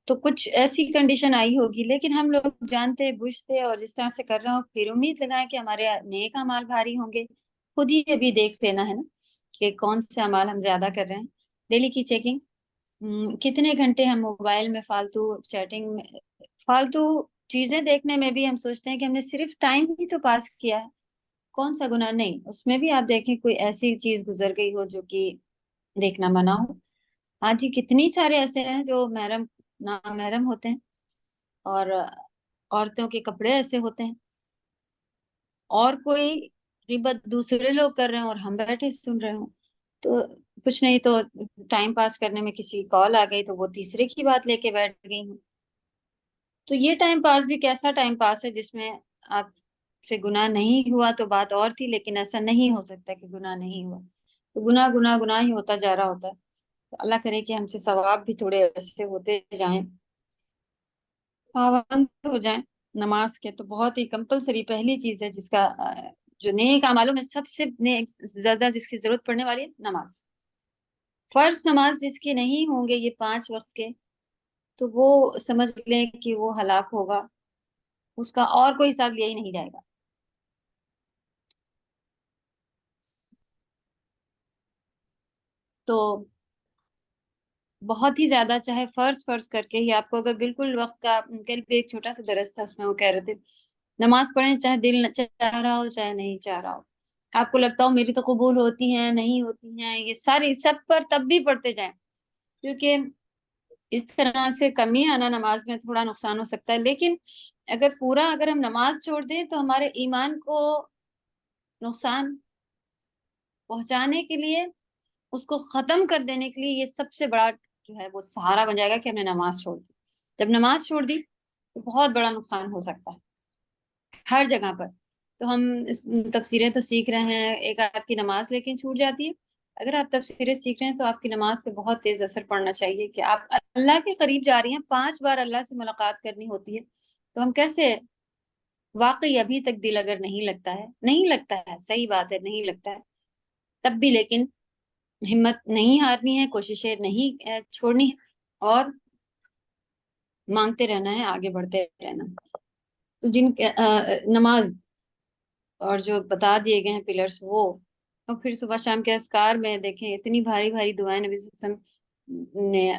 Speaker 1: تو کچھ ایسی کنڈیشن آئی ہوگی، لیکن ہم لوگ جانتے بوجھتے اور جس طرح سے کر رہے ہوں، پھر امید لگائیں کہ ہمارے نیک اعمال بھاری ہوں گے. خود ہی ابھی دیکھ لینا ہے نا کہ کون سے اعمال ہم زیادہ کر رہے ہیں. ڈیلی کی چیکنگ، کتنے گھنٹے ہم موبائل میں فالتو چیٹنگ میں، فالتو چیزیں دیکھنے میں بھی ہم سوچتے ہیں کہ ہم نے صرف ٹائم ہی تو پاس کیا ہے، کون سا گناہ نہیں. اس میں بھی آپ دیکھیں کوئی ایسی چیز گزر گئی ہو جو کہ دیکھنا منع ہو. ہاں جی، کتنی سارے ایسے ہیں جو محرم نامحرم ہوتے ہیں، اور عورتوں کے کپڑے ایسے ہوتے ہیں، اور کوئی غیبت دوسرے لوگ کر رہے ہیں اور ہم بیٹھے سن رہے ہوں. تو کچھ نہیں تو ٹائم پاس کرنے میں کسی کال آ گئی تو وہ تیسرے کی بات لے کے بیٹھ گئی ہوں. تو یہ ٹائم پاس بھی کیسا ٹائم پاس ہے جس میں آپ سے گناہ نہیں ہوا تو بات اور تھی، لیکن ایسا نہیں ہو سکتا کہ گناہ نہیں ہوا. تو گناہ گناہ گناہ ہی ہوتا جا رہا ہوتا ہے. تو اللہ کرے کہ ہم سے ثواب بھی تھوڑے ایسے ہوتے جائیں، پابند ہو جائیں نماز کے. تو بہت ہی کمپلسری پہلی چیز ہے جس کا جو نیک اعمالوں میں سب سے زیادہ جس کی ضرورت پڑنے والی ہے، نماز. فرض نماز جس کی نہیں ہوں گے یہ 5 وقت کے، تو وہ سمجھ لیں کہ وہ ہلاک ہوگا، اس کا اور کوئی حساب لیا ہی نہیں جائے گا. تو بہت ہی زیادہ، چاہے فرض کر کے ہی آپ کو، اگر بالکل وقت کا، کل بھی ایک چھوٹا سا درس تھا اس میں وہ کہہ رہے تھے نماز پڑھیں چاہے دل چاہ رہا ہو چاہے نہیں چاہ رہا ہو، آپ کو لگتا ہو میری تو قبول ہوتی ہیں نہیں ہوتی ہیں، یہ ساری سب پر تب بھی پڑھتے جائیں، کیونکہ اس طرح سے کمی آنا نماز میں تھوڑا نقصان ہو سکتا ہے. لیکن اگر ہم نماز چھوڑ دیں تو ہمارے ایمان کو نقصان پہنچانے کے لیے، اس کو ختم کر دینے کے لیے یہ سب سے بڑا جو ہے وہ سہارا بن جائے گا کہ ہم نے نماز چھوڑ دی. جب نماز چھوڑ دی تو بہت بڑا نقصان ہو سکتا ہے ہر جگہ پر. تو ہم تفسیریں تو سیکھ رہے ہیں، ایک آدھ کی نماز لیکن چھوٹ جاتی ہے. اگر آپ تفسیریں سیکھ رہے ہیں تو آپ کی نماز پہ بہت تیز اثر پڑنا چاہیے کہ آپ اللہ کے قریب جا رہی ہیں. 5 بار اللہ سے ملاقات کرنی ہوتی ہے، تو ہم کیسے واقعی ابھی تک دل اگر نہیں لگتا ہے صحیح بات ہے نہیں لگتا ہے، تب بھی لیکن ہمت نہیں ہارنی ہے، کوششیں نہیں چھوڑنی ہے، اور مانگتے رہنا ہے، آگے بڑھتے رہنا. تو نماز اور جو بتا دیے گئے ہیں پلرز وہ، اور پھر صبح شام کے اذکار میں دیکھیں اتنی بھاری بھاری دعائیں نبی صلی اللہ علیہ وسلم نے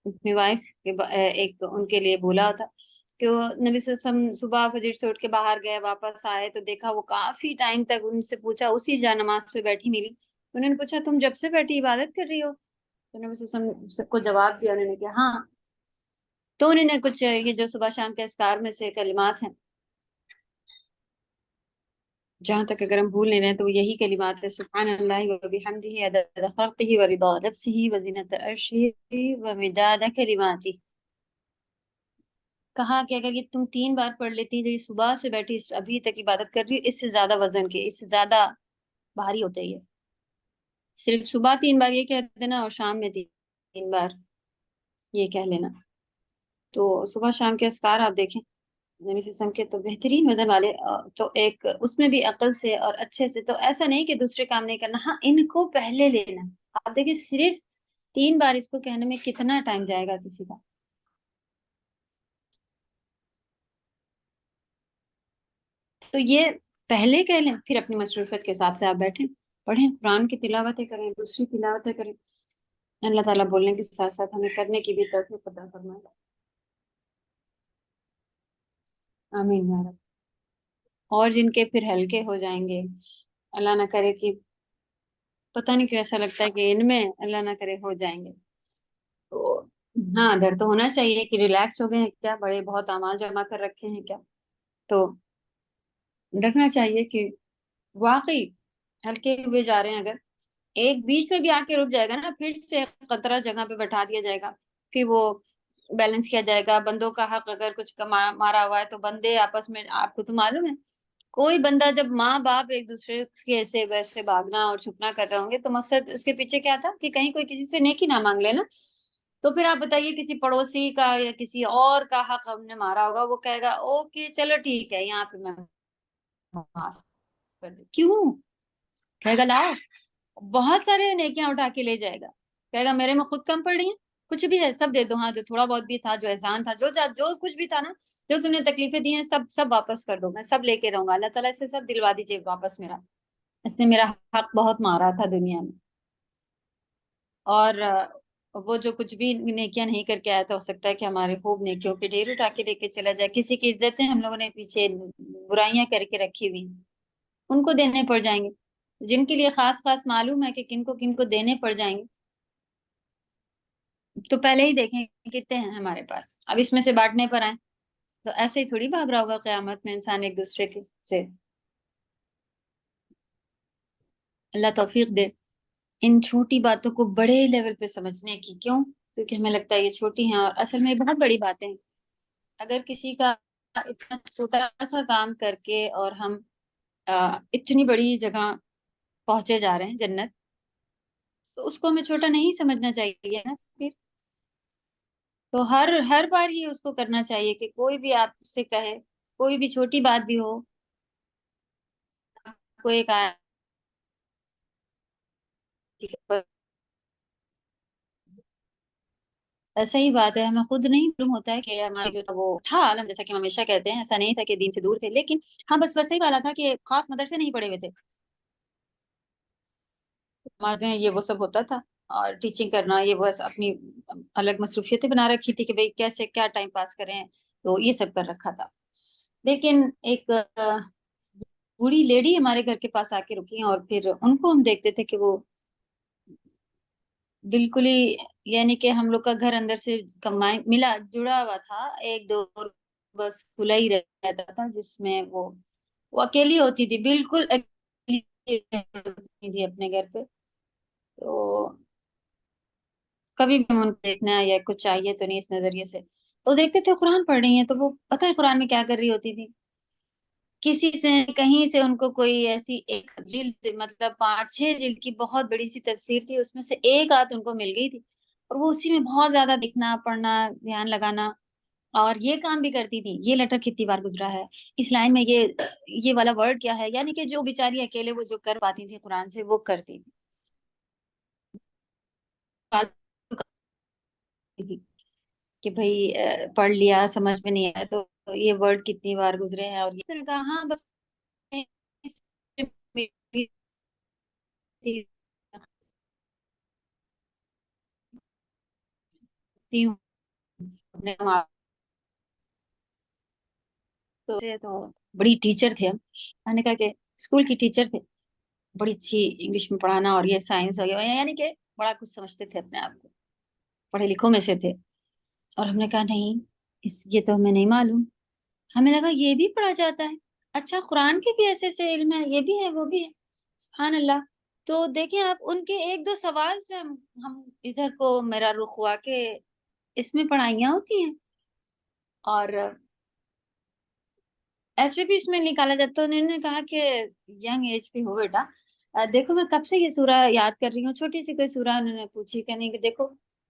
Speaker 1: اپنی وائف ایک ان کے لیے بولا تھا کہ وہ نبی صلی اللہ علیہ وسلم صبح فجر سے اٹھ کے باہر گئے، واپس آئے تو دیکھا وہ کافی ٹائم تک، ان سے پوچھا اسی جا نماز پہ بیٹھی ملی. انہوں نے پوچھا تم جب سے بیٹھی عبادت کر رہی ہو؟ تو نبی صلی اللہ علیہ وسلم سب کو جواب دیا، انہوں نے کہا ہاں. تو انہوں نے کچھ یہ جو صبح شام کے اذکار میں سے کلمات ہیں، جہاں تک اگر ہم بھول نہیں رہے تو وہ یہی کلمات ہے: سبحان اللہ و بحمدہ عدد خلقہ و رضا نفسہ و زینت عرشہ و مداد کلماتہ. کہا کہ اگر یہ تم 3 بار پڑھ لیتی جو یہ صبح سے بیٹھی ابھی تک عبادت کر رہی، اس سے زیادہ وزن کے، اس سے زیادہ بھاری ہوتا ہے. یہ صرف صبح 3 بار یہ کہہ دینا اور شام میں 3 بار یہ کہہ لینا. تو صبح شام کے اذکار آپ دیکھیں نبی صلی اللہ علیہ وسلم کے تو بہترین وزن والے، تو ایک اس میں بھی عقل سے اور اچھے سے. تو ایسا نہیں کہ دوسرے کام نہیں کرنا، ہاں ان کو پہلے لینا. آپ دیکھیں صرف 3 بار اس کو کہنے میں کتنا ٹائم جائے گا کسی کا. تو یہ پہلے کہہ لیں، پھر اپنی مصروفیت کے حساب سے آپ بیٹھیں پڑھیں، قرآن کی تلاوتیں کریں، دوسری تلاوتیں کریں. اللہ تعالیٰ بولنے کے ساتھ ساتھ ہمیں کرنے کی بھی توفیق عطا فرمائے. آمین یا رب. اور جن کے پھر ہلکے ہو جائیں گے، اللہ نہ کرے کہ پتہ نہیں کیوں ایسا لگتا ہے کہ ان میں اللہ نہ کرے ہو جائیں گے، تو ہاں ڈر تو ہونا چاہیے کہ ریلیکس ہو گئے ہیں کیا، بڑے بہت اعمال جمع کر رکھے ہیں کیا. تو ڈرنا چاہیے کہ واقعی ہلکے ہوئے جا رہے ہیں. اگر ایک بیچ میں بھی آ کے رک جائے گا نا، پھر سے قطرہ جگہ پہ بیٹھا دیا جائے گا، پھر وہ بیلنس کیا جائے گا. بندوں کا حق اگر کچھ مارا ہوا ہے تو بندے آپس میں، آپ کو تو معلوم ہے کوئی بندہ جب ماں باپ ایک دوسرے کے ایسے ویسے بھاگنا اور چھپنا کر رہے ہوں گے تو مقصد اس کے پیچھے کیا تھا کہ کہیں کوئی کسی سے نیکی نہ مانگ لے نا. تو پھر آپ بتائیے کسی پڑوسی کا یا کسی اور کا حق ہم نے مارا ہوگا، وہ کہے گا اوکے چلو ٹھیک ہے یہاں پہ میں معاف کر دوں. کیوں کہے گا لاؤ، بہت سارے نیکیاں اٹھا کے لے جائے گا، کہے گا میرے میں خود کم پڑ رہی ہیں، کچھ بھی ہے سب دے دو. ہاں جو تھوڑا بہت بھی تھا، جو احسان تھا، جو کچھ بھی تھا نا، جو تم نے تکلیفیں دی ہیں، سب واپس کر دو، میں سب لے کے رہوں گا. اللہ تعالیٰ سے سب دلوا دیجیے واپس میرا، اس نے میرا حق بہت مارا تھا دنیا میں. اور وہ جو کچھ بھی نیکیاں نہیں کر کے آیا تھا، ہو سکتا ہے کہ ہمارے خوب نیکیوں کے ڈھیر اٹھا کے لے کے چلا جائے. کسی کی عزتیں ہم لوگوں نے پیچھے برائیاں کر کے رکھی ہوئی ہیں، ان کو دینے پڑ جائیں گے. جن کے لیے خاص خاص معلوم ہے کہ کن کو دینے پڑ جائیں گے، تو پہلے ہی دیکھیں کتنے ہیں ہمارے پاس، اب اس میں سے بانٹنے پر آئیں تو ایسے ہی تھوڑی بھاگ رہا ہوگا قیامت میں انسان ایک دوسرے کے سے. اللہ توفیق دے ان چھوٹی باتوں کو بڑے لیول پہ سمجھنے کی. کیوں؟ کیونکہ ہمیں لگتا ہے یہ چھوٹی ہیں اور اصل میں یہ بہت بڑی باتیں ہیں. اگر کسی کا اتنا چھوٹا سا کام کر کے اور ہم اتنی بڑی جگہ پہنچے جا رہے ہیں جنت، تو اس کو ہمیں چھوٹا نہیں سمجھنا چاہیے نا. پھر تو ہر بار ہی اس کو کرنا چاہیے کہ کوئی بھی آپ سے کہے، کوئی بھی چھوٹی بات بھی ہو، کوئی ایک صحیح بات ہے، ہمیں خود نہیں معلوم ہوتا ہے کہ ہمارے جو تھا وہ تھا عالم، جیسا کہ ہم ہمیشہ کہتے ہیں ایسا نہیں تھا کہ دین سے دور تھے، لیکن ہاں بس ویسے ہی والا تھا کہ خاص مدرسے نہیں پڑے ہوئے تھے. نمازیں یہ وہ سب ہوتا تھا، اور ٹیچنگ کرنا یہ وہ اپنی الگ مصروفیتیں بنا رکھی تھی کہ بھئی کیسے کیا ٹائم پاس کریں، تو یہ سب کر رکھا تھا. لیکن ایک بوڑھی لیڈی ہمارے گھر کے پاس آ کے رکی اور پھر ان کو ہم دیکھتے تھے کہ وہ بالکل ہی، یعنی کہ ہم لوگ کا گھر اندر سے کمائن ملا جڑا ہوا تھا، ایک دو بس کھلا ہی رہتا تھا، جس میں وہ اکیلی ہوتی تھی، بالکل اکیلی ہوتی تھی اپنے گھر پہ. تو کبھی بھی ان کو دیکھنا یا کچھ چاہیے تو نہیں اس نظریے سے. تو دیکھتے تھے قرآن پڑھ رہی ہیں تو وہ پتہ ہے قرآن میں کیا کر رہی ہوتی تھی، کسی سے کہیں سے ان کو کوئی ایسی ایک جلد، مطلب 5 6 جلد کی بہت بڑی سی تفسیر تھی، اس میں سے ایک آیت ان کو مل گئی تھی اور وہ اسی میں بہت زیادہ دیکھنا پڑھنا دھیان لگانا. اور یہ کام بھی کرتی تھی، یہ لیٹر کتنی بار گزرا ہے، اس لائن میں یہ والا ورڈ کیا ہے، یعنی کہ جو بیچاری اکیلے وہ جو کر پاتی تھی قرآن سے وہ کرتی تھی کہ بھئی پڑھ لیا سمجھ میں نہیں آیا تو یہ ورڈ کتنی بار گزرے ہیں. اور یہ نے کہا ہاں بس تو بڑی ٹیچر تھے ہم، میں نے کہا کہ اسکول کی ٹیچر تھے، بڑی اچھی انگلش میں پڑھانا اور یہ سائنس وغیرہ، یعنی کہ بڑا کچھ سمجھتے تھے اپنے آپ کو، پڑھے لکھوں میں سے تھے. اور ہم نے کہا نہیں یہ تو ہمیں نہیں معلوم. ہمیں لگا یہ بھی پڑھا جاتا ہے، اچھا قرآن کے بھی ایسے ایسے علم ہے، یہ بھی ہے وہ بھی ہے، سبحان اللہ. تو دیکھیں آپ ان کے ایک دو سوال سے ہم ادھر کو میرا رخ ہوا کہ اس میں پڑھائیاں ہوتی ہیں اور ایسے بھی اس میں نکالا جاتا. تو انہوں نے کہا کہ ینگ ایج پہ ہو بیٹا، دیکھو میں کب سے یہ سورہ یاد کر رہی ہوں، چھوٹی سی کوئی سورہ انہوں نے پوچھی کہ نہیں کہ دیکھو.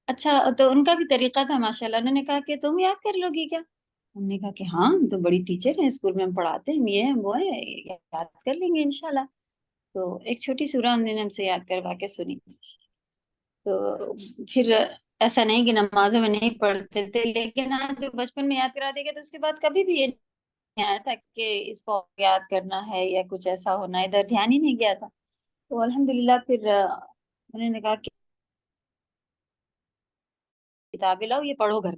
Speaker 1: اچھا تو ان کا بھی طریقہ تھا ماشاءاللہ. انہوں نے کہا کہ تم یاد کر لو گی کیا؟ ہم نے کہا کہ ہاں ہم تو بڑی ٹیچر ہیں، اسکول میں ہم پڑھاتے ہیں، یہ ہیں وہ ہیں، یاد کر لیں گے انشاءاللہ. تو ایک چھوٹی سورہ ہم نے ہم سے یاد کروا کے سنی. تو پھر ایسا نہیں کہ نمازوں میں نہیں پڑھتے تھے، لیکن ہاں جو بچپن میں یاد کرا دے گا تو اس کے بعد کبھی بھی یہ نہیں آیا تھا کہ اس کو یاد کرنا ہے یا کچھ ایسا ہونا، ادھر دھیان ہی نہیں گیا تھا. تو الحمدللہ پھر انہوں نے کہا کہ کتابیں لاؤ یہ پڑھو گھر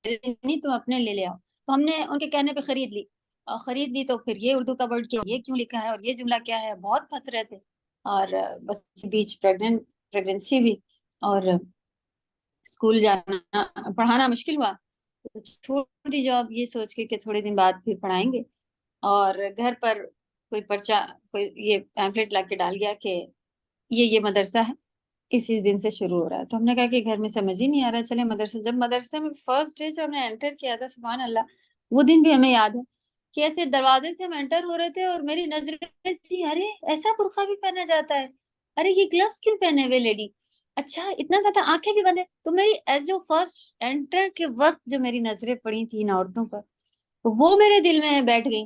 Speaker 1: نہیں تم اپنے لے آؤ. تو ہم نے ان کے کہنے پہ خرید لی، اور خرید لی تو پھر یہ اردو کا ورڈ کیا، یہ کیوں لکھا ہے اور یہ جملہ کیا ہے، بہت پھنس رہے تھے. اور بس بیچ پریگننسی بھی اور اسکول جانا پڑھانا مشکل ہوا تو چھوڑ دی جاب، یہ سوچ کے کہ تھوڑے دن بعد پھر پڑھائیں گے. اور گھر پر کوئی پرچہ کوئی یہ پیمفلیٹ لا کے ڈال گیا کہ یہ مدرسہ ہے، اس دن سے شروع ہو رہا ہے. تو ہم نے کہا کہ گھر میں سمجھ ہی نہیں آ رہا، چلے مدرسے. جب مدرسے میں فرسٹ ڈے جب ہم نے انٹر کیا تھا، سبحان اللہ وہ دن بھی ہمیں یاد ہے کہ ایسے دروازے سے ہم انٹر ہو رہے تھے اور میری نظریں تھی ارے ایسا برقع بھی پہنا جاتا ہے، ارے یہ گلوز کیوں پہنے ہوئے لیڈی، اچھا اتنا زیادہ آنکھیں بھی بند ہے. تو میری ایز جو فرسٹ انٹر کے وقت جو میری نظریں پڑی تھی ان عورتوں پر، وہ میرے دل میں بیٹھ گئی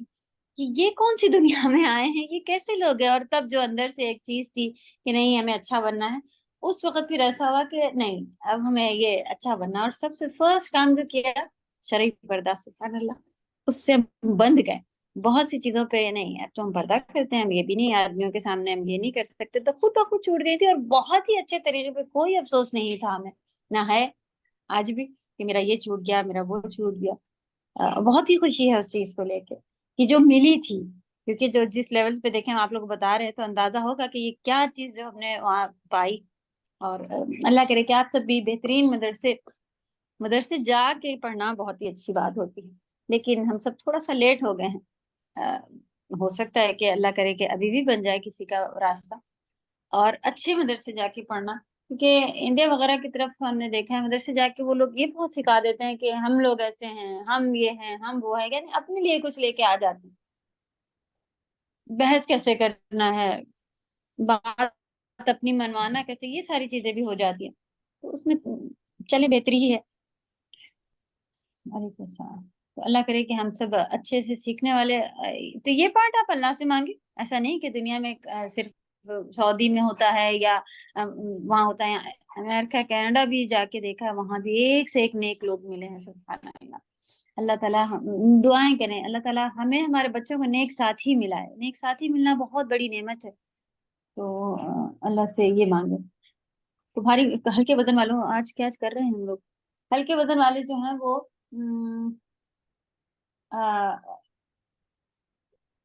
Speaker 1: کہ یہ کون سی دنیا میں آئے ہیں، یہ کیسے لوگ ہیں. اور تب جو اندر سے ایک چیز تھی کہ نہیں ہمیں اچھا بننا ہے، اس وقت پھر ایسا ہوا کہ نہیں اب ہمیں یہ اچھا بننا. اور سب سے فرسٹ کام جو کیا شرعی پردہ، سبحان اللہ، اس سے بند گئے. بہت سی چیزوں پہ نہیں اب تو ہم پردہ کرتے ہیں، ہم یہ بھی نہیں، آدمیوں کے سامنے ہم یہ نہیں کر سکتے، تو خود بخود چھوٹ گئی تھی. اور بہت ہی اچھے طریقے پہ، کوئی افسوس نہیں تھا ہمیں، نہ ہے آج بھی کہ میرا یہ چھوٹ گیا میرا وہ چھوٹ گیا. بہت ہی خوشی ہے اس چیز کو لے کے کہ جو ملی تھی، کیونکہ جو جس لیول پہ دیکھیں آپ لوگ بتا رہے ہیں تو اندازہ ہوگا کہ یہ کیا چیز جو ہم نے وہاں پائی. اور اللہ کرے کہ آپ سب بھی بہترین مدرسے جا کے پڑھنا بہت ہی اچھی بات ہوتی ہے، لیکن ہم سب تھوڑا سا لیٹ ہو گئے ہیں. ہو سکتا ہے کہ اللہ کرے کہ ابھی بھی بن جائے کسی کا راستہ اور اچھے مدرسے جا کے پڑھنا. کیونکہ انڈیا وغیرہ کی طرف ہم نے دیکھا ہے مدرسے جا کے وہ لوگ یہ بہت سکھا دیتے ہیں کہ ہم لوگ ایسے ہیں، ہم یہ ہیں، ہم وہ ہیں، یعنی اپنے لیے کچھ لے کے آ جاتے ہیں. بحث کیسے کرنا ہے، بات اپنی منوانا کیسے، یہ ساری چیزیں بھی ہو جاتی ہیں. تو اس میں چلے بہتری ہی ہے. وعلیکم السلام. تو اللہ کرے کہ ہم سب اچھے سے سیکھنے والے. تو یہ پارٹ آپ اللہ سے مانگے، ایسا نہیں کہ دنیا میں صرف سعودی میں ہوتا ہے یا وہاں ہوتا ہے، امریکہ کینیڈا بھی جا کے دیکھا، وہاں بھی ایک سے ایک نیک لوگ ملے ہیں، سبحان اللہ. اللہ تعالیٰ دعائیں کریں اللہ تعالیٰ ہمیں ہمارے بچوں کو نیک ساتھی ملا ہے، نیک ساتھی ملنا بہت بڑی نعمت ہے. تو اللہ سے یہ مانگے. تمہاری ہلکے وزن والوں آج کیا کر رہے ہیں ہم لوگ، ہلکے وزن والے جو ہیں وہ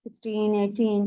Speaker 1: 16 18,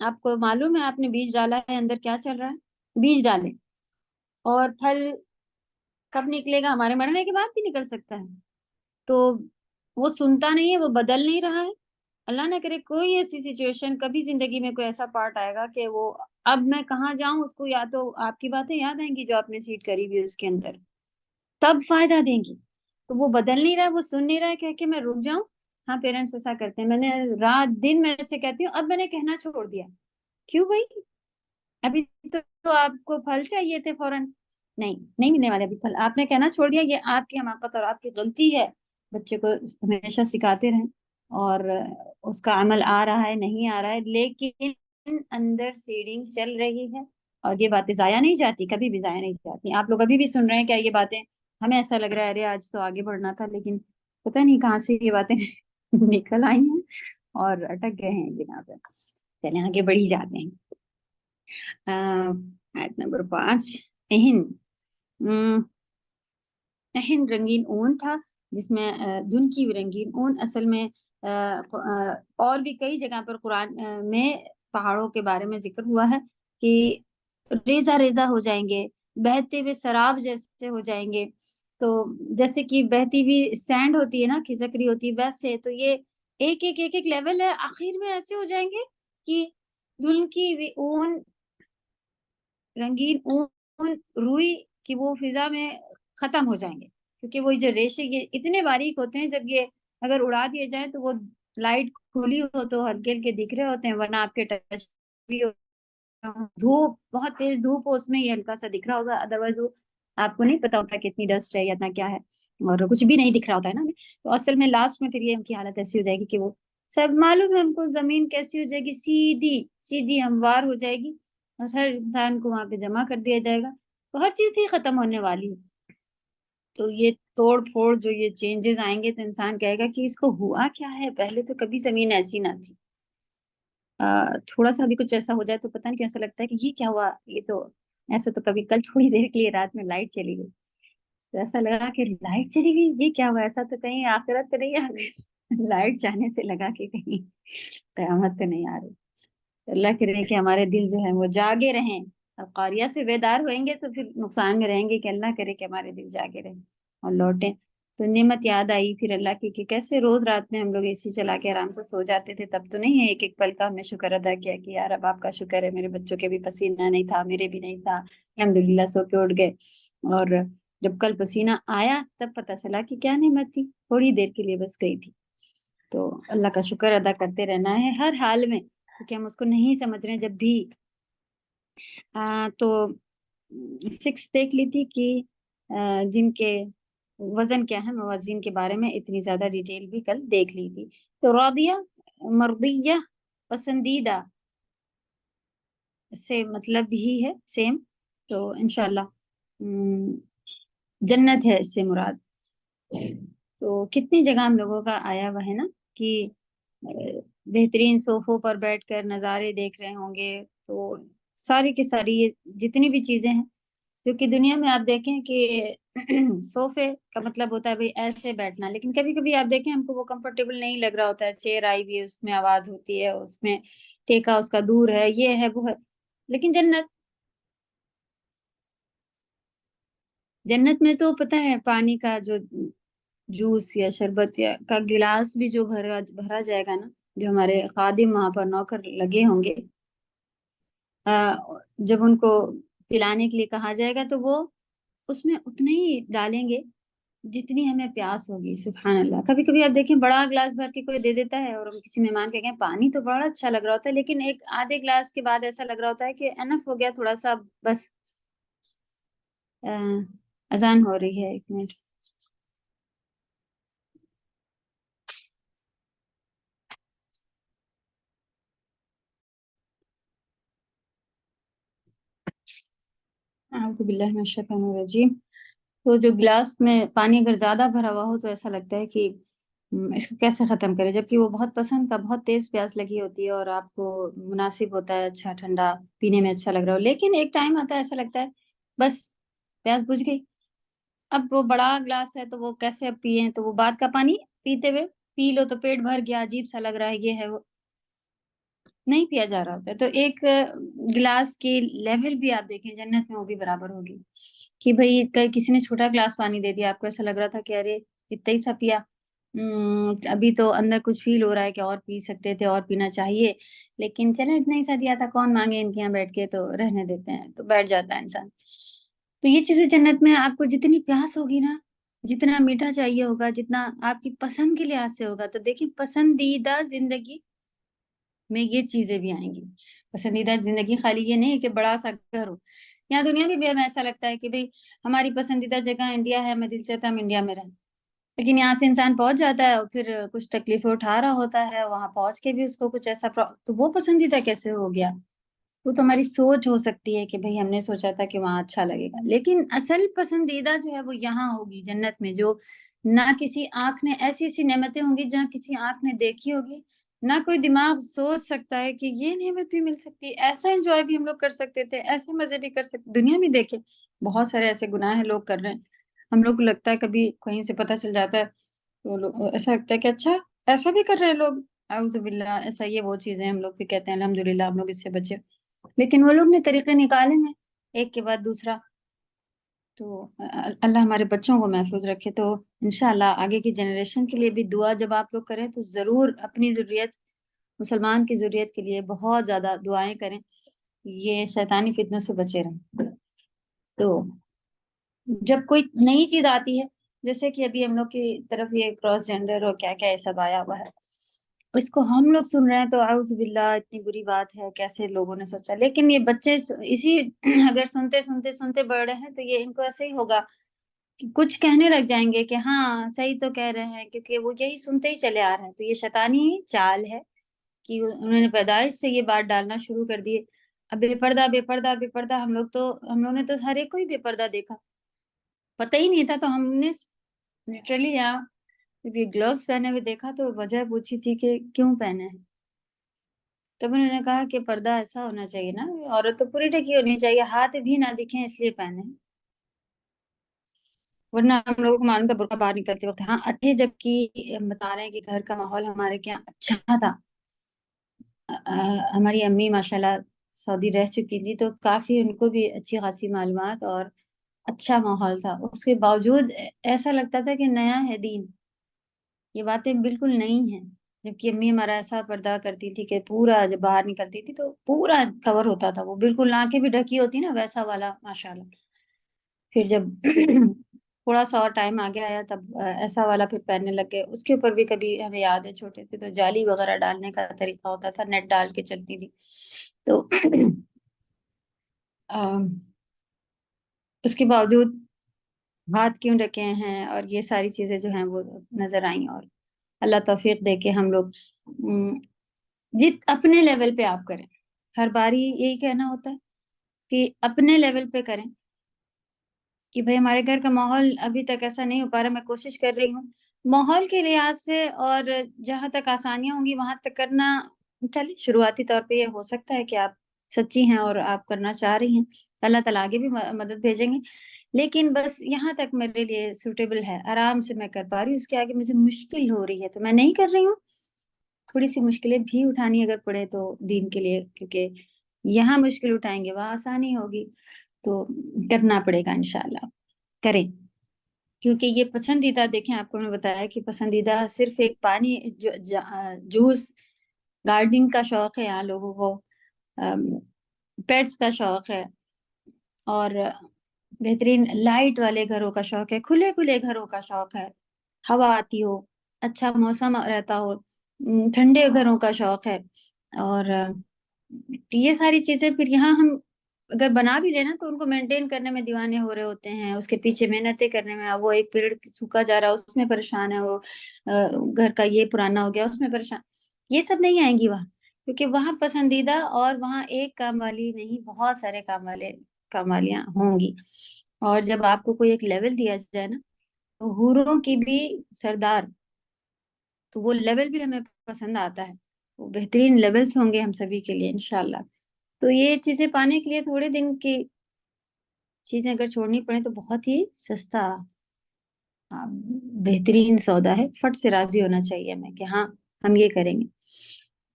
Speaker 1: آپ کو معلوم ہے آپ نے بیج ڈالا ہے، اندر کیا چل رہا ہے؟ بیج ڈالیں اور پھل کب نکلے گا؟ ہمارے مرنے کے بعد بھی نکل سکتا ہے. تو وہ سنتا نہیں ہے، وہ بدل نہیں رہا ہے. اللہ نہ کرے کوئی ایسی سچویشن، کبھی زندگی میں کوئی ایسا پارٹ آئے گا کہ وہ اب میں کہاں جاؤں، اس کو یا تو آپ کی باتیں یاد آئیں گی جو آپ نے سیٹ کری ہوئی اس کے اندر، تب فائدہ دیں گی. تو وہ بدل نہیں رہا ہے، وہ سن نہیں رہا ہے، کہہ کے میں رک جاؤں. ہاں پیرنٹس ایسا کرتے ہیں. میں نے رات دن میں ایسے کہتی ہوں، اب میں نے کہنا چھوڑ دیا. کیوں بھائی؟ ابھی تو آپ کو پھل چاہیے تھے فوراً. نہیں ملنے والے ابھی پھل. آپ نے کہنا چھوڑ دیا، یہ آپ کی حماقت اور آپ کی غلطی ہے. بچے کو ہمیشہ سکھاتے رہیں، اور اس کا عمل آ رہا ہے نہیں آ رہا ہے، لیکن اندر سیڈنگ چل رہی ہے. اور یہ باتیں ضائع نہیں جاتی، کبھی بھی ضائع نہیں جاتی. آپ لوگ ابھی بھی سن رہے ہیں کیا یہ باتیں؟ ہمیں ایسا لگ رہا ہے ارے آج تو آگے بڑھنا تھا، لیکن پتہ نہیں کہاں سے یہ باتیں نکل آئی ہیں اور اٹک گئے ہیں بنا پہ. چلیں آگے بڑھی جاتے ہیں. آیت نمبر 5. اہن رنگین اون تھا، جس میں دھن کی رنگین اون اصل میں اور بھی کئی جگہ پر قرآن میں پہاڑوں کے بارے میں ذکر ہوا ہے کہ ریزہ ریزہ ہو جائیں گے، بہتے ہوئے سراب جیسے ہو جائیں گے. تو جیسے کہ بہتی ہوئی سینڈ ہوتی ہے نا، کھسکری ہوتی ہے، ویسے تو یہ ایک ایک ایک ایک لیول ہے. آخر میں ایسے ہو جائیں گے کہ دھن کی اون، رنگین اون، روئی کی وہ فضا میں ختم ہو جائیں گے. کیونکہ وہ جو ریشے یہ اتنے باریک ہوتے ہیں، جب یہ اگر اڑا دیے جائیں تو وہ لائٹ کھلی ہو تو ہلکے ہلکے دکھ رہے ہوتے ہیں، ورنہ آپ کے ٹچ بھی دھوپ، بہت تیز دھوپ ہو اس میں یہ ہلکا سا دکھ رہا ہوگا. ادروائز وہ آپ کو نہیں پتا ہوتا کتنی ڈسٹ ہے یا اتنا کیا ہے، اور کچھ بھی نہیں دکھ رہا ہوتا ہے نا. تو اصل میں لاسٹ میں پھر یہ ان کی حالت ایسی ہو جائے گی کہ وہ سب معلوم ہے ہم کو، زمین کیسی ہو جائے گی، سیدھی سیدھی ہموار ہو جائے گی، اور ہر انسان کو وہاں پہ جمع کر دیا جائے گا. تو ہر چیز ہی ختم ہونے والی ہے. تو یہ توڑ پھوڑ جو یہ چینجز آئیں گے تو انسان کہے گا کہ اس کو ہوا کیا ہے، پہلے تو کبھی زمین ایسی نہ تھی. تھوڑا سا بھی کچھ ایسا ہو جائے تو پتہ نہیں کیسا لگتا ہے کہ یہ کیا ہوا. یہ تو ایسا تو کبھی کل تھوڑی دیر کے لیے رات میں لائٹ چلی گئی تو ایسا لگا کہ لائٹ چلی گئی، یہ کیا ہوا. ایسا تو کہیں آخرت تو نہیں آ گئی لائٹ جانے سے لگا کہ کہیں قیامت تو نہیں آ رہی. اللہ کرے کہ ہمارے دل جو ہے وہ جاگے رہیں. اب قاریہ سے بیدار ہوئیں گے تو پھر نقصان میں رہیں گے، کہ اللہ کرے کہ ہمارے دل جاگے رہیں اور لوٹیں. تو نعمت یاد آئی پھر اللہ کی کہ کیسے روز رات میں ہم لوگ اے سی چلا کے آرام سے سو جاتے تھے. تب تو نہیں ہے ایک ایک پل کا ہم نے شکر ادا کیا کہ یار اب آپ کا شکر ہے، میرے بچوں کے بھی پسینہ نہیں تھا، میرے بھی نہیں تھا، الحمدللہ سو کے اٹھ گئے. اور جب کل پسینہ آیا تب پتہ چلا کہ کیا نعمت تھی، تھوڑی دیر کے لیے بس گئی تھی. تو اللہ کا شکر ادا کرتے رہنا ہے ہر حال میں، کیونکہ ہم اس کو نہیں سمجھ رہے ہیں. جب بھی تو 6 دیکھ لی تھی کہ جن کے وزن کیا ہے، موازین کے بارے میں اتنی زیادہ ڈیٹیل بھی کل دیکھ لی تھی. تو راضیہ، مرضیہ، پسندیدہ سے مطلب ہی ہے سیم. تو انشاءاللہ جنت ہے اس سے مراد. تو کتنی جگہ ہم لوگوں کا آیا ہوا ہے نا کہ بہترین صوفوں پر بیٹھ کر نظارے دیکھ رہے ہوں گے. تو ساری کی ساری یہ جتنی بھی چیزیں ہیں جو کہ دنیا میں آپ دیکھیں کہ صوفے کا مطلب ہوتا ہے بھئی ایسے بیٹھنا، لیکن کبھی کبھی آپ دیکھیں ہم کو وہ کمفرٹیبل نہیں لگ رہا ہوتا ہے. چیئر آئی ہوئی ہے، اس میں آواز ہوتی ہے، اس میں ٹیکا اس کا دور ہے، یہ ہے وہ ہے. لیکن جنت میں تو پتہ ہے پانی کا جو جوس یا شربت یا کا گلاس بھی جو بھرا جائے گا نا، جو ہمارے خادم وہاں پر نوکر لگے ہوں گے، جب ان کو پلانے کے لیے کہا جائے گا تو وہ اس میں اتنے ہی ڈالیں گے جتنی ہمیں پیاس ہوگی. سبحان اللہ. کبھی کبھی آپ دیکھیں بڑا گلاس بھر کے کوئی دے دیتا ہے، اور ہم کسی مہمان کے کہیں پانی تو بڑا اچھا لگ رہا ہوتا ہے، لیکن ایک آدھے گلاس کے بعد ایسا لگ رہا ہوتا ہے کہ انف ہو گیا تھوڑا سا بس. اذان ہو رہی ہے، 1 منٹ. اعوذ باللہ من الشیطان الرجیم. تو جو گلاس میں پانی اگر زیادہ بھرا ہوا ہو تو ایسا لگتا ہے کہ اس کو کیسے ختم کرے، جبکہ وہ بہت پسند کا، بہت تیز پیاس لگی ہوتی ہے اور آپ کو مناسب ہوتا ہے، اچھا ٹھنڈا پینے میں اچھا لگ رہا ہو. لیکن ایک ٹائم آتا ہے ایسا لگتا ہے بس پیاس بجھ گئی. اب وہ بڑا گلاس ہے تو وہ کیسے اب پیئیں، تو وہ بعد کا پانی پیتے ہوئے پی لو تو پیٹ بھر گیا، عجیب سا لگ رہا ہے، یہ ہے وہ. نہیں پیا جا رہا ہوتا ہے۔ تو ایک گلاس کی لیول بھی آپ دیکھیں جنت میں وہ بھی برابر ہوگی کہ بھئی کسی نے چھوٹا گلاس پانی دے دیا، آپ کو ایسا لگ رہا تھا کہ ارے اتنا ہی سا پیا، ابھی تو اندر کچھ فیل ہو رہا ہے کہ اور پی سکتے تھے، اور پینا چاہیے، لیکن چلیں اتنا ہی سا دیا تھا، کون مانگے ان کے یہاں بیٹھ کے، تو رہنے دیتے ہیں، تو بیٹھ جاتا ہے انسان۔ تو یہ چیزیں جنت میں آپ کو جتنی پیاس ہوگی نا، جتنا میٹھا چاہیے ہوگا، جتنا آپ کی پسند کے لحاظ سے ہوگا، تو دیکھیں پسندیدہ زندگی میں یہ چیزیں بھی آئیں گی۔ پسندیدہ زندگی خالی یہ نہیں ہے کہ بڑا سا گھر ہو، یہاں دنیا میں بھی ہمیں ایسا لگتا ہے کہ بھئی ہماری پسندیدہ جگہ انڈیا ہے، ہمیں دل چاہتا ہے ہم انڈیا میں رہیں، لیکن یہاں سے انسان پہنچ جاتا ہے اور پھر کچھ تکلیفیں اٹھا رہا ہوتا ہے، وہاں پہنچ کے بھی اس کو کچھ ایسا تو وہ پسندیدہ کیسے ہو گیا؟ وہ تو ہماری سوچ ہو سکتی ہے کہ بھئی ہم نے سوچا تھا کہ وہاں اچھا لگے گا، لیکن اصل پسندیدہ جو ہے وہ یہاں ہوگی جنت میں، جو نہ کسی آنکھ نے، ایسی ایسی نعمتیں ہوں گی جہاں کسی آنکھ نے دیکھی ہوگی، نہ کوئی دماغ سوچ سکتا ہے کہ یہ نعمت بھی مل سکتی ہے، ایسا انجوائے بھی ہم لوگ کر سکتے تھے، ایسے مزے بھی کر سکتے۔ دنیا میں دیکھیں بہت سارے ایسے گناہ ہیں لوگ کر رہے ہیں، ہم لوگ کو لگتا ہے کبھی کہیں سے پتہ چل جاتا ہے تو ایسا لگتا ہے کہ اچھا ایسا بھی کر رہے ہیں لوگ، اعوذ باللہ، ایسا یہ وہ چیزیں ہم لوگ بھی کہتے ہیں الحمدللہ ہم لوگ اس سے بچے، لیکن وہ لوگ نے طریقے نکالے ہیں ایک کے بعد دوسرا۔ تو اللہ ہمارے بچوں کو محفوظ رکھے۔ تو انشاءاللہ آگے کی جنریشن کے لیے بھی دعا جب آپ لوگ کریں تو ضرور اپنی ضروریت، مسلمان کی ضروریت کے لیے بہت زیادہ دعائیں کریں، یہ شیطانی فتنوں سے بچے رہیں۔ تو جب کوئی نئی چیز آتی ہے، جیسے کہ ابھی ہم لوگ کی طرف یہ کراس جینڈر اور کیا کیا یہ سب آیا ہوا ہے، اس کو ہم لوگ سن رہے ہیں تو اعوذ باللہ اتنی بری بات ہے، کیسے لوگوں نے سوچا، لیکن یہ بچے اسی اگر سنتے سنتے سنتے بڑھ رہے ہیں تو یہ ان کو ایسے ہی ہوگا کہ کچھ کہنے لگ جائیں گے کہ ہاں صحیح تو کہہ رہے ہیں، کیونکہ وہ یہی سنتے ہی چلے آ رہے ہیں۔ تو یہ شیطانی چال ہے کہ انہوں نے پیدائش سے یہ بات ڈالنا شروع کر دیے، اب بے پردہ بے پردہ بے پردہ، ہم لوگ نے تو ہر ایک کو ہی بے پردہ دیکھا، پتہ ہی نہیں تھا، تو ہم نے لٹرلی یہاں جب یہ گلوز پہنے ہوئے دیکھا تو وجہ پوچھی تھی کہ کیوں پہنے ہیں، تب انہوں نے کہا کہ پردہ ایسا ہونا چاہیے نا، عورت تو پوری ڈھکی ہونی چاہیے، ہاتھ بھی نہ دکھیں اس لیے پہنے، ورنہ ہم لوگوں کو معلوم تھا برقع باہر نکلتے وقت، ہاں اچھے، جبکہ بتا رہے ہیں کہ گھر کا ماحول ہمارے یہاں اچھا تھا، ہماری امی ماشاءاللہ سعودی رہ چکی تھی تو کافی ان کو بھی اچھی خاصی معلومات اور اچھا ماحول تھا، اس کے باوجود ایسا لگتا تھا کہ نیا ہے دین، یہ باتیں بالکل نہیں ہیں، جبکہ امی ہمارا ایسا پردہ کرتی تھی کہ پورا جب باہر نکلتی تھی تو پورا کور ہوتا تھا، وہ بالکل آنکھیں بھی ڈھکی ہوتی نا ویسا والا ماشاءاللہ۔ پھر جب تھوڑا سا اور ٹائم آگے آیا تب ایسا والا پھر پہننے لگ گئے، اس کے اوپر بھی کبھی ہمیں یاد ہے چھوٹے تھے تو جالی وغیرہ ڈالنے کا طریقہ ہوتا تھا، نیٹ ڈال کے چلتی تھی، تو اس کے باوجود ہاتھ کیوں ڈھکے ہیں اور یہ ساری چیزیں جو ہیں وہ نظر آئیں، اور اللہ توفیق دے کے ہم لوگ اپنے لیول پہ آپ کریں، ہر باری یہی کہنا ہوتا ہے کہ اپنے لیول پہ کریں، کہ بھئی ہمارے گھر کا ماحول ابھی تک ایسا نہیں ہو پا رہا، میں کوشش کر رہی ہوں ماحول کے لحاظ سے، اور جہاں تک آسانیاں ہوں گی وہاں تک کرنا، چلیے شروعاتی طور پہ یہ ہو سکتا ہے کہ آپ سچی ہیں اور آپ کرنا چاہ رہی ہیں، اللہ تعالیٰ آگے بھی مدد بھیجیں گے، لیکن بس یہاں تک میرے لیے سوٹیبل ہے، آرام سے میں کر پا رہی ہوں، اس کے آگے مجھے مشکل ہو رہی ہے تو میں نہیں کر رہی ہوں، تھوڑی سی مشکلیں بھی اٹھانی اگر پڑے تو دین کے لیے، کیونکہ یہاں مشکل اٹھائیں گے وہاں آسانی ہوگی، تو کرنا پڑے گا انشاءاللہ، کریں، کیونکہ یہ پسندیدہ، دیکھیں آپ کو میں نے بتایا کہ پسندیدہ صرف ایک پانی جوس، گارڈننگ کا شوق ہے یہاں لوگوں کو، پیٹس کا شوق ہے، اور بہترین لائٹ والے گھروں کا شوق ہے، کھلے کھلے گھروں کا شوق ہے، ہوا آتی ہو، اچھا موسم رہتا ہو، ٹھنڈے گھروں کا شوق ہے، اور یہ ساری چیزیں پھر یہاں ہم اگر بنا بھی لینا تو ان کو مینٹین کرنے میں دیوانے ہو رہے ہوتے ہیں، اس کے پیچھے محنتیں کرنے میں، وہ ایک پیڑ سوکھا جا رہا ہے اس میں پریشان ہے، وہ گھر کا یہ پرانا ہو گیا اس میں پریشان، یہ سب نہیں آئیں گی وہاں، کیونکہ وہاں پسندیدہ، اور وہاں ایک کام والی نہیں بہت سارے کام والیاں ہوں گی، اور جب آپ کو کوئی ایک لیول دیا جائے نا تو حوروں کی بھی سردار، تو وہ لیول بھی ہمیں پسند آتا ہے، وہ بہترین لیولز ہوں گے ہم سبھی کے لیے انشاءاللہ۔ تو یہ چیزیں پانے کے لیے تھوڑے دن کی چیزیں اگر چھوڑنی پڑیں تو بہت ہی سستا بہترین سودا ہے، فٹ سے راضی ہونا چاہیے ہمیں کہ ہاں ہم یہ کریں گے،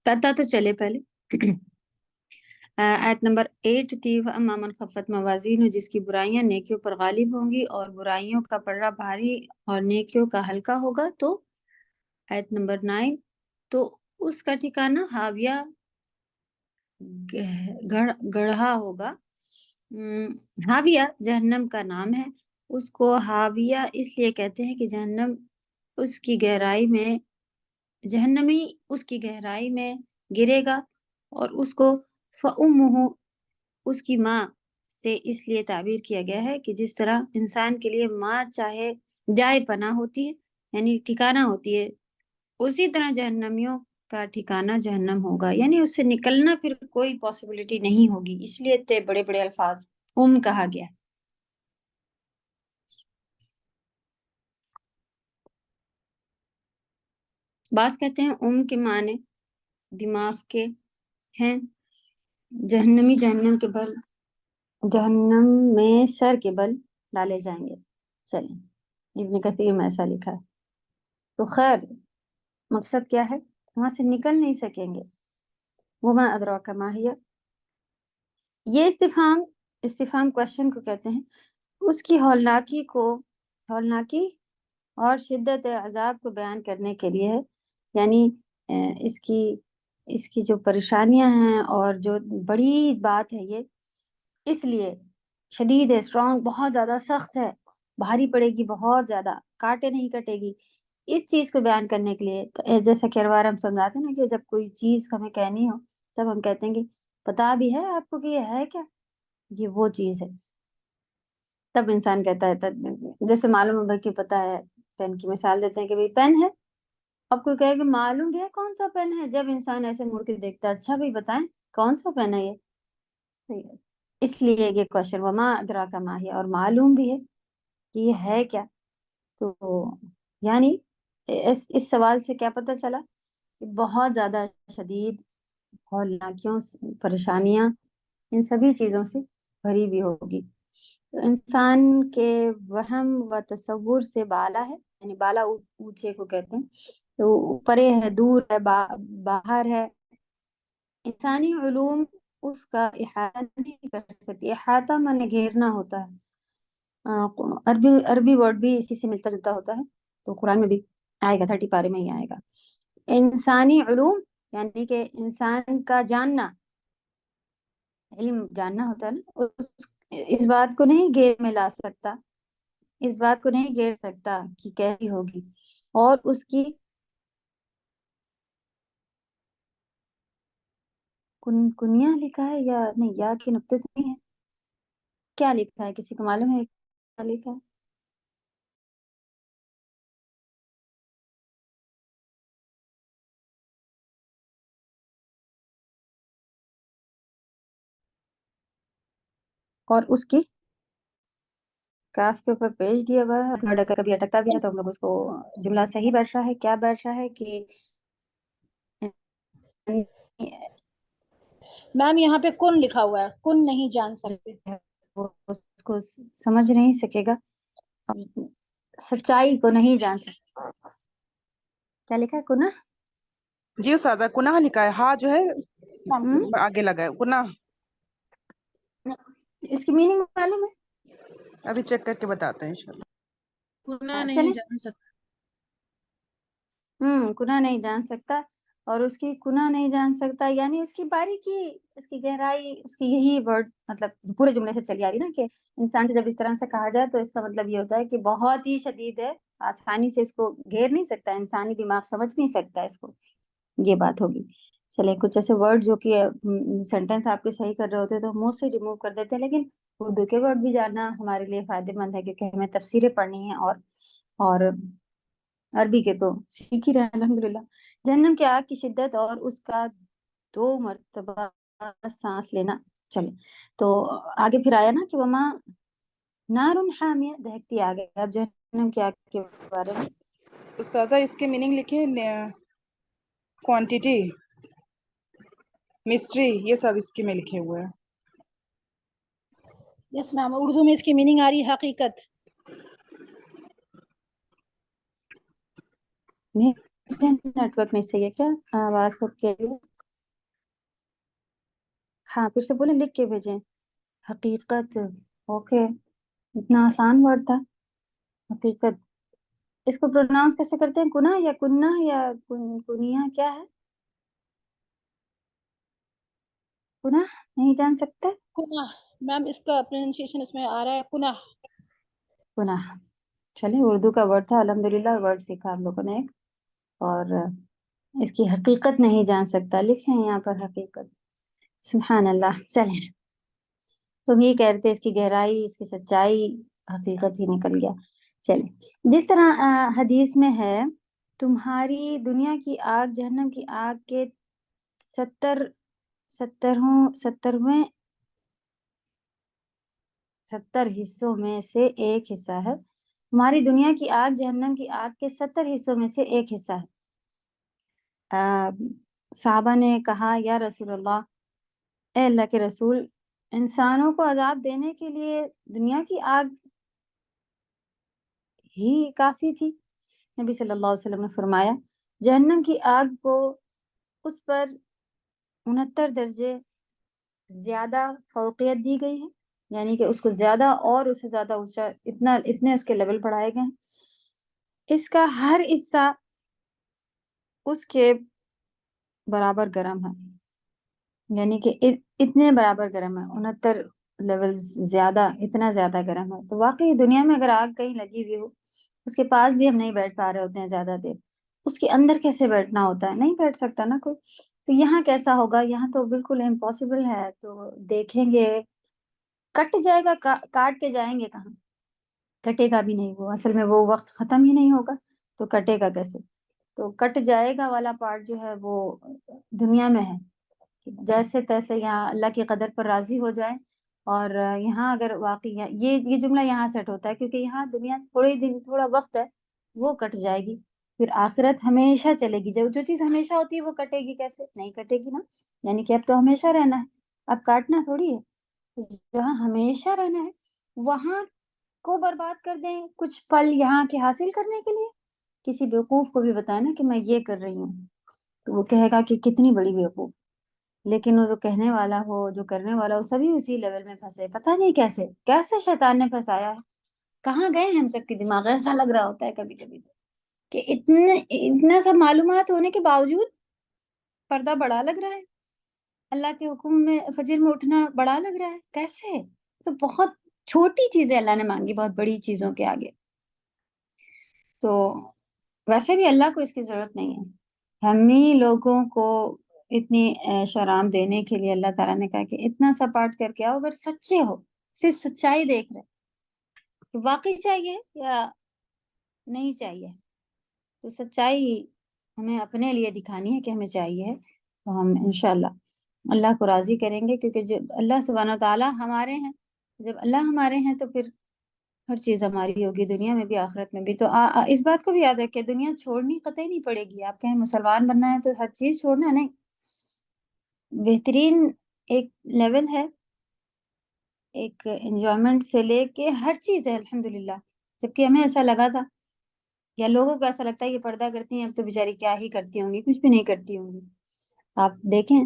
Speaker 1: پتہ تو چلے پہلے، آیت نمبر 8 تھی، اما من خفت موازین، جس کی برائیاں نیکیوں پر غالب ہوں گی اور برائیوں کا پلڑا بھاری اور نیکیوں کا ہلکا ہوگا، تو آیت نمبر 9، تو اس کا ٹھکانہ ہاویہ گڑھا ہوگا۔ ہاویہ جہنم کا نام ہے، اس کو ہاویہ اس لیے کہتے ہیں کہ جہنم اس کی گہرائی میں، جہنمی اس کی گہرائی میں گرے گا، اور اس کو فَأُمُّهُ اس کی ماں سے اس لیے تعبیر کیا گیا ہے کہ جس طرح انسان کے لیے ماں چاہے جائے پناہ ہوتی ہے، یعنی ٹھکانہ ہوتی ہے، اسی طرح جہنمیوں کا ٹھکانہ جہنم ہوگا، یعنی اس سے نکلنا پھر کوئی پاسبلٹی نہیں ہوگی، اس لیے اتنے بڑے بڑے الفاظ کہا گیا ہے۔ بعض کہتے ہیں کے معنی دماغ کے ہیں، جہنمی جہنم کے بل، جہنم میں سر کے بل ڈالے جائیں گے۔ چلیں، ابن کثیر میں ایسا لکھا ہے، تو خیر مقصد کیا ہے، وہاں سے نکل نہیں سکیں گے۔ وما ادراک ما ہی، یہ استفہام کوشچن کو کہتے ہیں، اس کی ہولناکی اور شدت عذاب کو بیان کرنے کے لیے ہے، یعنی اس کی جو پریشانیاں ہیں اور جو بڑی بات ہے، یہ اس لیے شدید ہے، اسٹرانگ، بہت زیادہ سخت ہے، بھاری پڑے گی، بہت زیادہ کاٹے نہیں کٹے گی، اس چیز کو بیان کرنے کے لیے۔ جیسا کہ ہر بار ہم سمجھاتے ہیں نا کہ جب کوئی چیز ہمیں کہنی ہو تب ہم کہتے ہیں کہ پتا بھی ہے آپ کو کہ یہ ہے کیا، یہ وہ چیز ہے، تب انسان کہتا ہے، جیسے معلوم ہوگا کہ پتا ہے، پین کی مثال دیتے ہیں کہ بھئی پین ہے، اب کوئی کہے کہ معلوم بھی ہے کون سا پین ہے، جب انسان ایسے مڑ کے دیکھتا ہے، اچھا بھی بتائیں کون سا پین ہے یہ، اس لیے یہ کوشچن وما ادراک ما ہی، اور معلوم بھی ہے کہ یہ ہے کیا۔ تو یعنی اس سوال سے کیا پتہ چلا کہ بہت زیادہ شدید ہولناکیوں، پریشانیاں، ان سبھی چیزوں سے بھری بھی ہوگی۔ تو انسان کے وہم و تصور سے بالا ہے، یعنی بالا اونچے کو کہتے ہیں، تو پرے ہے، دور ہے، باہر ہے، انسانی علوم اس کا احاطہ نہیں کر سکتی۔ احاطہ مانے گھیرنا ہوتا ہے، عربی ورڈ بھی اسی سے ملتا جلتا ہوتا ہے، تو قرآن میں بھی آئے گا، 30 پارے میں ہی آئے گا۔ انسانی علوم یعنی کہ انسان کا جاننا، علم جاننا ہوتا ہے نا، اس بات کو نہیں گھیر میں لا سکتا، اس بات کو نہیں گھیر سکتا کہ کیسی ہوگی، اور اس کی کنیا لکھا ہے یا نہیں، یا کے نقطے تو نہیں ہے، کیا لکھا ہے، کسی کو معلوم ہے کیا لکھا ہے؟ اور اس کی کاف کے اوپر پیج دیا ہوا ہے، کبھی اٹکتا بھی ہے تو ہم لوگ اس کو جملہ صحیح بیٹھ رہا ہے، کیا بیٹھ رہا ہے کہ
Speaker 3: میم یہاں پہ کن لکھا ہوا ہے، کن نہیں جان سکتے،
Speaker 1: وہ اس کو سمجھ نہیں سکے گا، سچائی کو نہیں جان سکتا۔ کیا لکھا ہے کنا؟
Speaker 4: جی استاذہ کنہ لکھا ہے، ہاں جو ہے آگے لگا ہے کنہ،
Speaker 1: اس کی میننگ معلوم ہے؟
Speaker 4: ابھی چیک کر کے بتاتے ہیں انشاءاللہ۔
Speaker 3: گناہ نہیں
Speaker 1: چلیں،
Speaker 3: جان سکتا،
Speaker 1: کنہ نہیں جان سکتا، اور اس کی کنہ نہیں جان سکتا، یعنی اس کی باریکی، اس کی گہرائی، اس کی یہی ورڈ مطلب پورے جملے سے چلی آ رہی نا کہ انسان سے جب اس طرح سے کہا جائے تو اس کا مطلب یہ ہوتا ہے کہ بہت ہی شدید ہے، آسانی سے اس کو گھیر نہیں سکتا، انسانی دماغ سمجھ نہیں سکتا اس کو، یہ بات ہوگی۔ چلے کچھ ایسے ورڈ جو کہ سینٹینس آپ کے صحیح کر رہے ہوتے تو موسٹلی ریموو کر دیتے ہیں، لیکن اردو کے ورڈ بھی جاننا ہمارے لیے فائدے مند ہے، کیونکہ ہمیں تفسیریں پڑھنی ہیں، اور عربی کے تو سیکھ ہی رہے ہیں الحمدللہ۔ جہنم کی آگ کی شدت اور اس کا 2 مرتبہ سانس لینا۔ چلے تو آگے پھر آیا نا کہ وما نار حامیہ، دہکتی آگ ہے۔ اب جہنم کی آگ کے بارے میں
Speaker 4: استاذہ اس کے میننگ لکھے، کوانٹیٹی، مسٹری، یہ سب اس کے میں لکھے ہوئے ہیں۔
Speaker 3: یس میم، اردو میں اس کی میننگ آ رہی ہے حقیقت۔
Speaker 1: نیٹ ورک نہیں صحیح ہے کیا؟ آواز سب کے لیے ہاں پھر سے بولیں، لکھ کے بھیجیں. حقیقت. اوکے، اتنا آسان ورڈ تھا حقیقت. اس کو پروناؤنس کیسے کرتے ہیں؟ کنہ یا کنہ یا کنیا، کیا ہے؟ کنہ نہیں جان سکتے؟
Speaker 3: کنہ میم، اس کا پروننسیشن اس میں آ رہا ہے کنہ.
Speaker 1: کنہ. چلیں، اردو کا ورڈ تھا، الحمدللہ ورڈ سیکھا ہم لوگوں نے ایک. اور اس کی حقیقت نہیں جان سکتا، لکھیں یہاں پر حقیقت. سبحان اللہ. چلیں، تم یہ کہہ رہے تھے اس کی گہرائی، اس کی سچائی، حقیقت ہی نکل گیا. چلیں، جس طرح حدیث میں ہے، تمہاری دنیا کی آگ جہنم کی آگ کے 70 حصوں میں سے ایک حصہ ہے. تمہاری دنیا کی آگ جہنم کی آگ کے 70 حصوں میں سے ایک حصہ ہے. صحابہ نے کہا یا رسول اللہ، اے اللہ کے رسول، انسانوں کو عذاب دینے کے لیے دنیا کی آگ ہی کافی تھی؟ نبی صلی اللہ علیہ وسلم نے فرمایا، جہنم کی آگ کو اس پر 69 درجے زیادہ فوقیت دی گئی ہے، یعنی کہ اس کو زیادہ اور اس سے زیادہ اونچا، اتنے اس کے لیول بڑھائے گئے ہیں. اس کا ہر حصہ اس کے برابر گرم ہے، یعنی کہ اتنے برابر گرم ہے، 69 لیول زیادہ، اتنا زیادہ گرم ہے. تو واقعی دنیا میں اگر آگ کہیں لگی ہوئی ہو، اس کے پاس بھی ہم نہیں بیٹھ پا رہے ہوتے ہیں زیادہ دیر، اس کے اندر کیسے بیٹھنا ہوتا ہے؟ نہیں بیٹھ سکتا نا کوئی. تو یہاں کیسا ہوگا؟ یہاں تو بالکل امپاسبل ہے. تو دیکھیں گے، کٹ جائے گا، کاٹ کے جائیں گے کہاں؟ کٹے گا بھی نہیں. وہ اصل میں وہ وقت ختم ہی نہیں ہوگا، تو کٹے گا کیسے؟ تو کٹ جائے گا والا پارٹ جو ہے وہ دنیا میں ہے. جیسے تیسے یہاں اللہ کی قدر پر راضی ہو جائیں. اور یہاں اگر واقعی یہ جملہ یہاں سیٹ ہوتا ہے، کیونکہ یہاں دنیا تھوڑا وقت ہے، وہ کٹ جائے گی. پھر آخرت ہمیشہ چلے گی. جو چیز ہمیشہ ہوتی ہے وہ کٹے گی کیسے؟ نہیں کٹے گی نا. یعنی کہ اب تو ہمیشہ رہنا ہے، اب کاٹنا تھوڑی ہے. جہاں ہمیشہ رہنا ہے وہاں کو برباد کر دیں کچھ پل یہاں کے حاصل کرنے کے لیے. کسی بیوقوف کو بھی بتائے نا کہ میں یہ کر رہی ہوں، تو وہ کہے گا کہ کتنی بڑی بیوقوف. لیکن وہ جو کہنے والا ہو، جو کرنے والا ہو، سبھی اسی لیول میں پھنسے. پتہ نہیں کیسے شیطان نے پھنسایا ہے. کہاں گئے ہم سب کے دماغ؟ ایسا لگ رہا ہوتا ہے کبھی کبھی کہ اتنا سب معلومات ہونے کے باوجود پردہ بڑا لگ رہا ہے، اللہ کے حکم میں فجر میں اٹھنا بڑا لگ رہا ہے. کیسے؟ تو بہت چھوٹی چیزیں اللہ نے مانگی بہت بڑی چیزوں کے آگے. تو ویسے بھی اللہ کو اس کی ضرورت نہیں ہے، ہم ہی لوگوں کو اتنی شرام دینے کے لیے اللہ تعالیٰ نے کہا کہ اتنا سا پارٹ کر کے آؤ. اگر سچے ہو، صرف سچائی دیکھ رہے کہ واقعی چاہیے یا نہیں چاہیے، تو سچائی ہمیں اپنے لیے دکھانی ہے کہ ہمیں چاہیے، تو ہم انشاءاللہ اللہ کو راضی کریں گے. کیونکہ جب اللہ سبحانہ و تعالیٰ ہمارے ہیں، جب اللہ ہمارے ہیں تو پھر ہر چیز ہماری ہوگی، دنیا میں بھی آخرت میں بھی. تو اس بات کو بھی یاد رکھیں، دنیا چھوڑنی قطعی نہیں پڑے گی. آپ کہیں مسلمان بننا ہے تو ہر چیز چھوڑنا نہیں. بہترین ایک لیول ہے، ایک انجوائمنٹ سے لے کے ہر چیز ہے الحمدللہ. جبکہ ہمیں ایسا لگا تھا، یا لوگوں کو ایسا لگتا ہے یہ پردہ کرتی ہیں اب تو بیچاری کیا ہی کرتی ہوں گی، کچھ بھی نہیں کرتی ہوں گی. آپ دیکھیں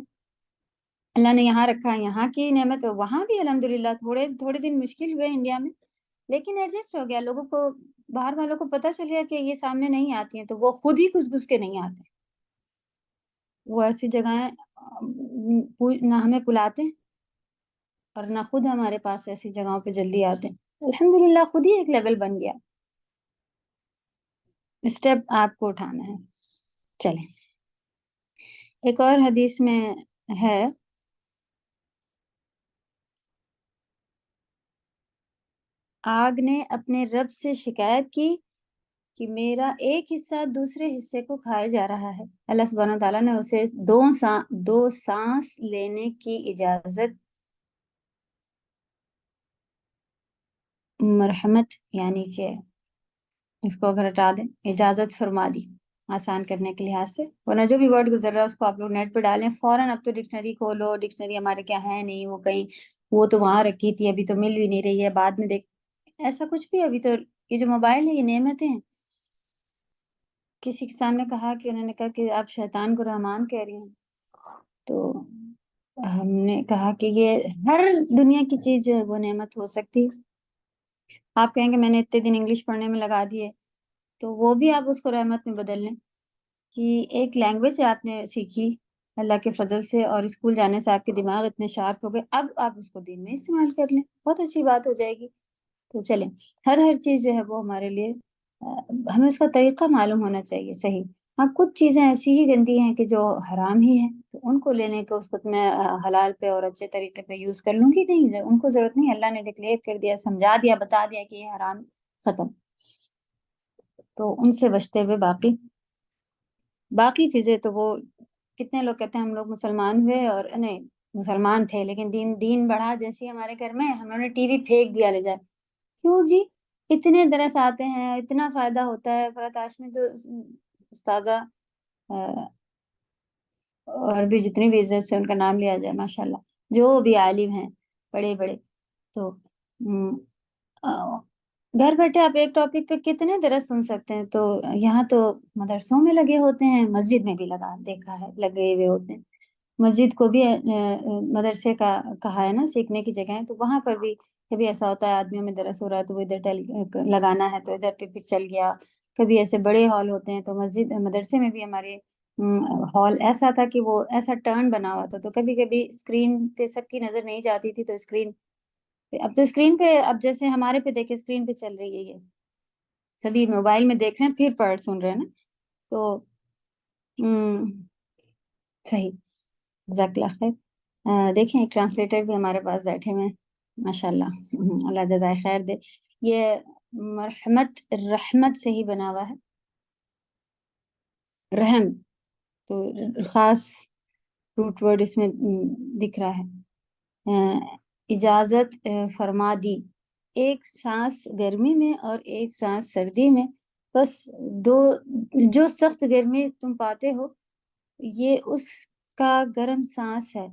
Speaker 1: اللہ نے یہاں رکھا ہے، یہاں کی نعمت وہاں بھی الحمدللہ. تھوڑے دن مشکل ہوئے انڈیا میں، لیکن ایڈجسٹ ہو گیا. لوگوں کو، باہر والوں کو پتہ چل گیا کہ یہ سامنے نہیں آتی ہیں، تو وہ خود ہی گھس کے نہیں آتے. وہ ایسی جگہیں نہ ہمیں بلاتے ہیں اور نہ خود ہمارے پاس ایسی جگہوں پہ جلدی آتے ہیں. الحمدللہ خود ہی ایک لیول بن گیا. اسٹیپ آپ کو اٹھانا ہے. چلیں، ایک اور حدیث میں ہے، آگ نے اپنے رب سے شکایت کی کہ میرا ایک حصہ دوسرے حصے کو کھائے جا رہا ہے. اللہ سبحانہ و تعالیٰ نے اسے دو سانس لینے کی اجازت، مرحمت یعنی کہ اس کو اگر ہٹا دیں، اجازت فرما دی آسان کرنے کے لحاظ سے. ورنہ جو بھی ورڈ گزر رہا ہے اس کو آپ لوگ نیٹ پہ ڈالیں فوراً. اب تو ڈکشنری کھولو، ڈکشنری ہمارے کیا ہے نہیں، وہ کہیں وہ تو وہاں رکھی تھی ابھی تو مل بھی نہیں رہی ہے، بعد میں دیکھ. ایسا کچھ بھی ابھی تو یہ جو موبائل ہے یہ نعمتیں ہیں. کسی کے سامنے کہا کہ انہوں نے کہا کہ آپ شیطان کو رحمان کہہ رہی ہیں، تو ہم نے کہا کہ یہ ہر دنیا کی چیز جو ہے وہ نعمت ہو سکتی ہے. آپ کہیں کہ میں نے اتنے دن انگلش پڑھنے میں لگا دیے، تو وہ بھی آپ اس کو رحمت میں بدل لیں کہ ایک لینگویج آپ نے سیکھی اللہ کے فضل سے، اور اسکول جانے سے آپ کے دماغ اتنے شارپ ہو گئے، اب آپ اس کو دین میں استعمال کر لیں، بہت اچھی بات ہو جائے گی. تو چلیں، ہر چیز جو ہے وہ ہمارے لیے ہمیں اس کا طریقہ معلوم ہونا چاہیے صحیح. ہاں کچھ چیزیں ایسی ہی گندی ہیں کہ جو حرام ہی ہیں، تو ان کو لینے کو اس کو میں حلال پہ اور اچھے طریقے پہ یوز کر لوں گی، نہیں ان کو ضرورت نہیں. اللہ نے ڈکلیئر کر دیا، سمجھا دیا، بتا دیا کہ یہ حرام، ختم. تو ان سے بچتے ہوئے باقی چیزیں تو وہ کتنے لوگ کہتے ہیں ہم لوگ مسلمان ہوئے اور نہیں مسلمان تھے لیکن دین بڑھا، جیسے ہمارے گھر میں ہم نے ٹی وی پھینک دیا لے جائے. کیوں جی؟ اتنے درس آتے ہیں، اتنا فائدہ ہوتا ہے. فرات ہاشمی تو استاذہ اور بھی جتنی بھی عزت سے ان کا نام لیا جائے ماشاءاللہ، جو بھی عالم ہیں بڑے بڑے، تو گھر بیٹھے آپ ایک ٹاپک پہ کتنے درس سن سکتے ہیں. تو یہاں تو مدرسوں میں لگے ہوتے ہیں، مسجد میں بھی دیکھا ہے لگے ہوئے ہوتے ہیں. مسجد کو بھی مدرسے کا کہا ہے نا، سیکھنے کی جگہ ہے. تو وہاں پر بھی کبھی ایسا ہوتا ہے آدمیوں میں درس ہو رہا ہے تو وہ ادھر لگانا ہے تو ادھر پہ پھر چل گیا. کبھی ایسے بڑے ہال ہوتے ہیں تو مدرسے میں بھی ہمارے ہال ایسا تھا کہ وہ ایسا ٹرن بنا ہوا تھا، تو کبھی کبھی اسکرین پہ سب کی نظر نہیں جاتی تھی، تو اسکرین پہ اب جیسے ہمارے پہ دیکھے اسکرین پہ چل رہی ہے، یہ سبھی موبائل میں دیکھ رہے ہیں پھر پڑھ سن رہے ہیں نا. تو صحیح، جزاک اللہ خیر. دیکھیں ایک ٹرانسلیٹر بھی ہمارے پاس بیٹھے ہوئے ہیں ماشاءاللہ، اللہ جزائے خیر دے. یہ رحمت سے ہی بنا ہوا ہے، رحم تو خاص روٹ ورڈ اس میں دکھ رہا ہے. اجازت فرما دی، ایک سانس گرمی میں اور ایک سانس سردی میں، بس جو سخت گرمی تم پاتے ہو یہ اس کا گرم سانس ہے،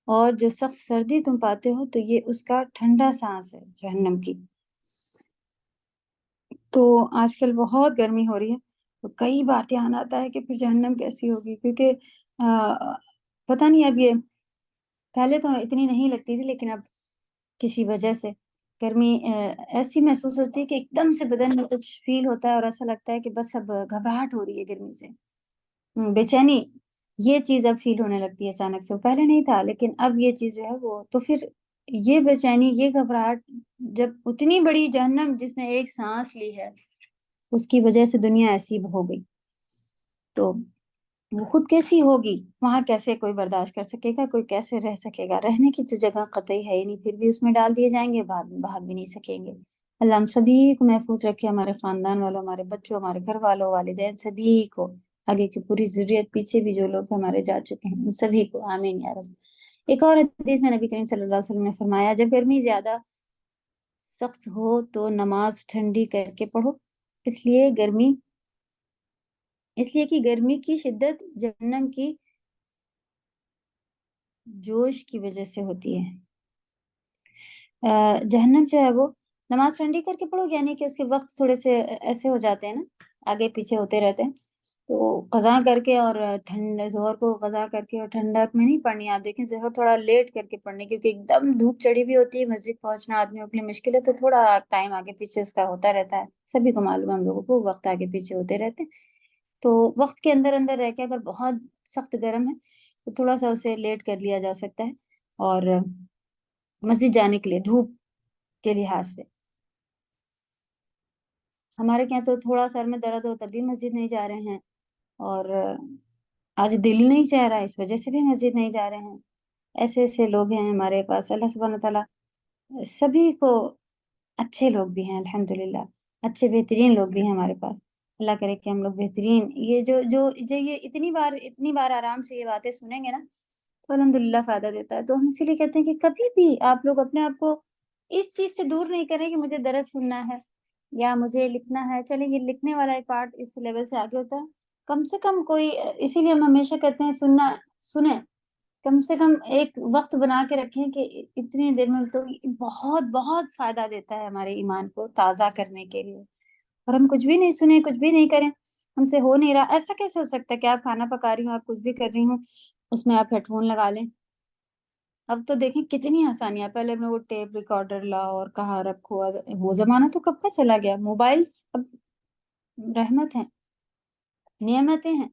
Speaker 1: اور جو سخت سردی تم پاتے ہو تو یہ اس کا ٹھنڈا سانس ہے جہنم کی. تو آج کل بہت گرمی ہو رہی ہے، تو کئی بار دھیان آتا ہے کہ پھر جہنم کیسی ہوگی، کیونکہ پتہ نہیں اب یہ پہلے تو اتنی نہیں لگتی تھی لیکن اب کسی وجہ سے گرمی ایسی محسوس ہوتی ہے کہ ایک دم سے بدن میں کچھ فیل ہوتا ہے اور ایسا لگتا ہے کہ بس اب گھبراہٹ ہو رہی ہے گرمی سے، بے چینی، یہ چیز اب فیل ہونے لگتی ہے اچانک سے. پہلے نہیں تھا لیکن اب یہ چیز جو ہے وہ، تو پھر یہ بے چینی، یہ گھبراہٹ، جب اتنی بڑی جہنم جس نے ایک سانس لی ہے اس کی وجہ سے دنیا ایسی ہو گئی، تو وہ خود کیسی ہوگی وہاں، کیسے کوئی برداشت کر سکے گا، کوئی کیسے رہ سکے گا؟ رہنے کی تو جگہ قطعی ہے ہی نہیں، پھر بھی اس میں ڈال دیے جائیں گے، بھاگ بھی نہیں سکیں گے. اللہ ہم سبھی کو محفوظ رکھے، ہمارے خاندان والوں، ہمارے بچوں، ہمارے گھر والوں، والدین، سبھی کو، آگے کی پوری ضروریت، پیچھے بھی جو لوگ ہمارے جا چکے ہیں ان سبھی کو، آمین یا رب. ایک اور حدیث میں نبی کریم صلی اللہ علیہ وسلم نے فرمایا، جب گرمی زیادہ سخت ہو تو نماز ٹھنڈی کر کے پڑھو، اس لیے کہ گرمی کی شدت جہنم کی جوش کی وجہ سے ہوتی ہے. جہنم جو ہے وہ نماز ٹھنڈی کر کے پڑھو، یعنی کہ اس کے وقت تھوڑے سے ایسے ہو جاتے ہیں نا، آگے پیچھے ہوتے رہتے ہیں، تو قضا کر کے اور ظہر کو قضا کر کے اور ٹھنڈک میں نہیں پڑھنی. آپ دیکھیں ظہر تھوڑا لیٹ کر کے پڑھنی، کیونکہ ایک دم دھوپ چڑھی بھی ہوتی ہے، مسجد پہنچنا آدمیوں کے لیے مشکل ہے، تو تھوڑا ٹائم آگے پیچھے اس کا ہوتا رہتا ہے. سبھی کو معلوم ہے، ہم لوگوں کو وقت آگے پیچھے ہوتے رہتے ہیں. تو وقت کے اندر رہ کے اگر بہت سخت گرم ہے تو تھوڑا سا اسے لیٹ کر لیا جا سکتا ہے، اور مسجد جانے کے لیے دھوپ کے لحاظ سے. ہمارے کیا تو تھوڑا سر میں درد ہو تب بھی مسجد نہیں جا رہے ہیں، اور آج دل نہیں چاہ رہا اس وجہ سے بھی مسجد نہیں جا رہے ہیں. ایسے لوگ ہیں ہمارے پاس. اللہ سبحانہ تعالیٰ سبھی کو، اچھے لوگ بھی ہیں الحمدللہ، اچھے بہترین لوگ بھی ہیں ہمارے پاس. اللہ کرے کہ ہم لوگ بہترین، یہ جو یہ اتنی بار آرام سے یہ باتیں سنیں گے نا تو الحمدللہ فائدہ دیتا ہے. تو ہم اسی لیے کہتے ہیں کہ کبھی بھی آپ لوگ اپنے آپ کو اس چیز سے دور نہیں کریں کہ مجھے درس سننا ہے یا مجھے لکھنا ہے. چلیں یہ لکھنے والا ایک پارٹ اس لیول سے آگے ہوتا ہے، کم سے کم کوئی، اسی لیے ہم ہمیشہ کہتے ہیں سنیں، کم سے کم ایک وقت بنا کے رکھیں کہ اتنی دیر میں، تو بہت بہت فائدہ دیتا ہے ہمارے ایمان کو تازہ کرنے کے لیے. اور ہم کچھ بھی نہیں سنیں، کچھ بھی نہیں کریں، ہم سے ہو نہیں رہا. ایسا کیسے ہو سکتا ہے کہ آپ کھانا پکا رہی ہوں، آپ کچھ بھی کر رہی ہوں، اس میں آپ ہیڈ فون لگا لیں اب تو دیکھیں کتنی آسانیاں، پہلے میں وہ ٹیپ ریکارڈر لاؤ اور کہاں رکھو، وہ زمانہ تو کب کا چلا گیا. موبائلز اب رحمت ہیں، نعمتیں ہیں.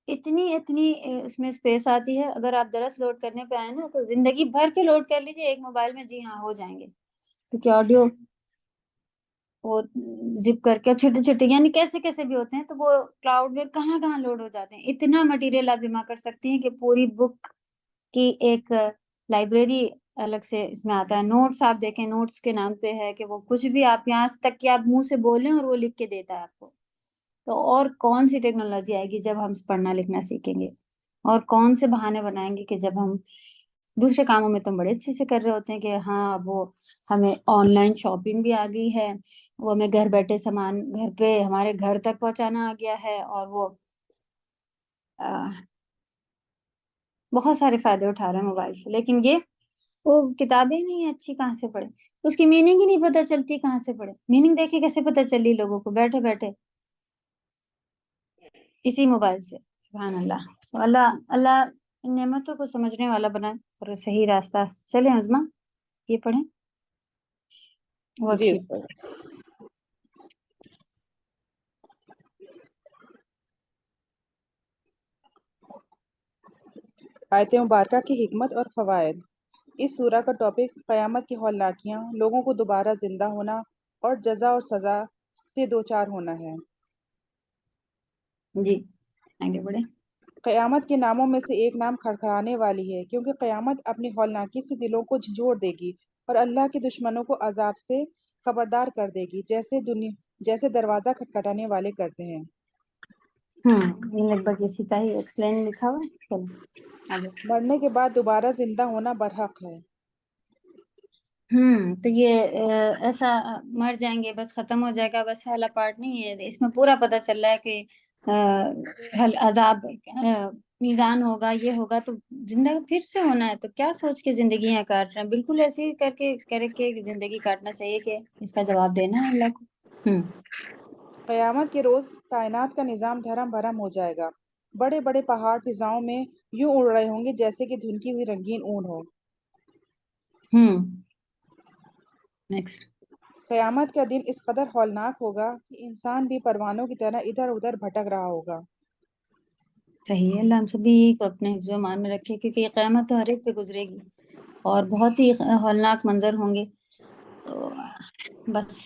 Speaker 1: اتنی اس میں اسپیس آتی ہے. اگر آپ درس لوڈ کرنے پہ آئے نا تو زندگی بھر کے لوڈ کر لیجیے ایک موبائل میں، جی ہاں ہو جائیں گے. کیونکہ آڈیو وہ زپ کر کے چھوٹے چھوٹے یعنی کیسے کیسے بھی ہوتے ہیں، تو وہ کلاؤڈ میں کہاں کہاں لوڈ ہو جاتے ہیں. اتنا مٹیریل آپ جمع کر سکتی ہیں کہ پوری بک کی ایک لائبریری الگ سے اس میں آتا ہے. نوٹس آپ دیکھیں، نوٹس کے نام پہ ہے کہ وہ کچھ بھی آپ یہاں تک کہ آپ منہ سے بولیں اور وہ لکھ کے دیتا ہے آپ کو. تو اور کون سی ٹیکنالوجی آئے گی جب ہم پڑھنا لکھنا سیکھیں گے، اور کون سے بہانے بنائیں گے کہ جب ہم دوسرے کاموں میں تو بڑے اچھے سے کر رہے ہوتے ہیں کہ ہاں وہ ہمیں آن لائن شاپنگ بھی آ گئی ہے، وہ ہمیں گھر بیٹھے سامان گھر پہ ہمارے گھر تک پہنچانا آ گیا ہے، اور وہ بہت سارے فائدے اٹھا رہے ہیں موبائل سے. لیکن یہ وہ کتابیں نہیں ہیں اچھی کہاں سے پڑھے، اس کی میننگ ہی نہیں پتہ چلتی کہاں سے پڑھے. میننگ دیکھے کیسے پتہ چلی لوگوں کو بیٹھے بیٹھے اسی موبائل سے. سبحان اللہ. اللہ ان نعمتوں کو سمجھنے والا بنائے اور صحیح راستہ چلیں. عظما یہ پڑھیں ورک
Speaker 4: جی
Speaker 1: شیٹ.
Speaker 4: استاد. آیت مبارکہ کی حکمت اور فوائد. اس سورہ کا ٹاپک قیامت کی ہولناکیاں، لوگوں کو دوبارہ زندہ ہونا اور جزا اور سزا سے دوچار ہونا ہے.
Speaker 1: جی آگے بڑھیں.
Speaker 4: قیامت کے ناموں میں سے ایک نام کھڑکھڑانے والی ہے، کیونکہ قیامت اپنی ہولناکی سے دلوں کو جھنجھوڑ دے گی اور اللہ کے دشمنوں کو عذاب سے خبردار کر دے گی، جیسے دروازہ کھٹکھٹانے والے کرتے ہیں.
Speaker 1: یہ لگ بھگ اسی کا ہی ایکسپلین لکھا ہوا ہے. چلو آگے.
Speaker 4: مرنے کے بعد دوبارہ زندہ ہونا برحق ہے.
Speaker 1: تو یہ ایسا مر جائیں گے بس ختم ہو جائے گا بس والا پارٹ نہیں ہے. اس میں پورا پتہ چل رہا ہے کہ عذاب میزان ہوگا، یہ ہوگا، تو زندہ پھر سے ہونا ہے. تو کیا سوچ کے زندگیاں کاٹ رہے ہیں؟ بالکل ایسے ہی کر کے زندگی کاٹنا چاہیے کہ اس کا جواب دینا ہے اللہ کو.
Speaker 4: قیامت کے روز کائنات کا نظام دھرم بھرم ہو جائے گا. بڑے بڑے پہاڑ فضاؤں میں یوں اڑ رہے ہوں گے جیسے کہ دھنکی ہوئی رنگین اون ہو.
Speaker 1: نیکسٹ.
Speaker 4: قیامت کا دن اس قدر ہولناک ہوگا کہ انسان بھی پروانوں کی طرح ادھر ادھر بھٹک رہا ہوگا.
Speaker 1: صحیح ہے. اللہ ہم سبھی کو اپنے حفظ و امان میں رکھے، کیونکہ یہ قیامت تو ہر ایک پہ گزرے گی اور بہت ہی ہولناک منظر ہوں گے. تو بس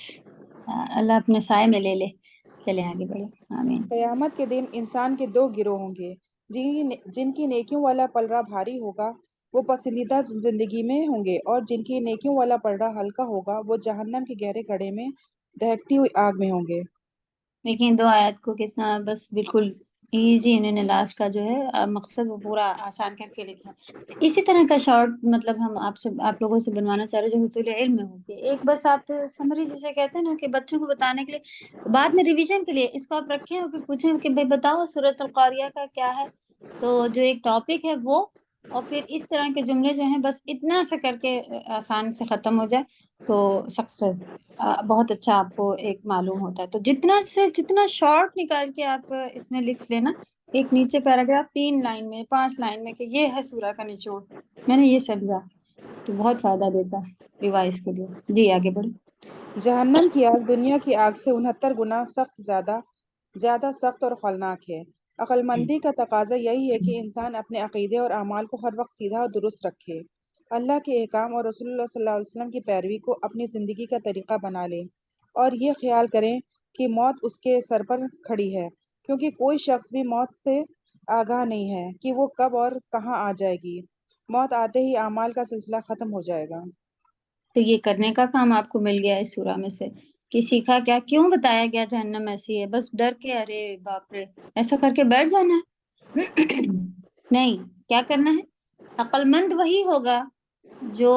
Speaker 1: اللہ اپنے سائے میں لے لے. چلیں آگے بڑھیں. آمین.
Speaker 4: قیامت کے دن انسان کے دو گروہ ہوں گے. جن کی نیکیوں والا پلڑا بھاری ہوگا وہ پسندیدہ زندگی میں ہوں گے، اور جن کی نیکیوں والا پلڑا ہلکا ہوگا وہ جہنم کے گہرے گڑھے میں دہکتی ہوئی آگ میں ہوں گے.
Speaker 1: دیکھیں دو آیت کو کتنا بس بالکل ایزی انہوں نے لاسٹ کا جو ہے مقصد وہ پورا آسان کر کے لکھا. اسی طرح کا شارٹ مطلب ہم آپ لوگوں سے بنوانا چاہ رہے جو حصول علم میں ہو کہ ایک بس آپ سمری جسے کہتے ہیں نا کہ بچوں کو بتانے کے لیے بعد میں ریویژن کے لیے اس کو آپ رکھیں اور پھر پوچھیں کہ بھائی بتاؤ سورۃ القاریہ کا کیا ہے. تو جو ایک ٹاپک ہے وہ، اور پھر اس طرح کے جملے جو ہیں بس اتنا سا کر کے آسان سے ختم ہو جائے تو سکسیس بہت اچھا آپ کو ایک معلوم ہوتا ہے. تو جتنا سے جتنا شارٹ نکال کے آپ اس میں لکھ لینا، ایک نیچے پیراگراف 3 لائن میں 5 لائن میں کہ یہ ہے سورہ کا نچوڑ، میں نے یہ سمجھا، تو بہت فائدہ دیتا ہے ریوائز کے لیے. جی آگے بڑھیں.
Speaker 4: جہنم کی آگ دنیا کی آگ سے 69 گنا زیادہ سخت اور ہولناک ہے. عقل مندی کا تقاضا یہی ہے کہ انسان اپنے عقیدے اور اعمال کو ہر وقت سیدھا اور درست رکھے، اللہ کے احکام اور رسول اللہ صلی اللہ علیہ وسلم کی پیروی کو اپنی زندگی کا طریقہ بنا لے، اور یہ خیال کریں کہ موت اس کے سر پر کھڑی ہے، کیونکہ کوئی شخص بھی موت سے آگاہ نہیں ہے کہ وہ کب اور کہاں آ جائے گی. موت آتے ہی اعمال کا سلسلہ ختم ہو جائے گا.
Speaker 1: تو یہ کرنے کا کام آپ کو مل گیا اس سورہ میں سے کہ سیکھا کیا، کیوں بتایا گیا جہنم ایسی ہے؟ بس ڈر کے ارے باپ رے ایسا کر کے بیٹھ جانا ہے؟ نہیں، کیا کرنا ہے؟ عقل مند وہی ہوگا جو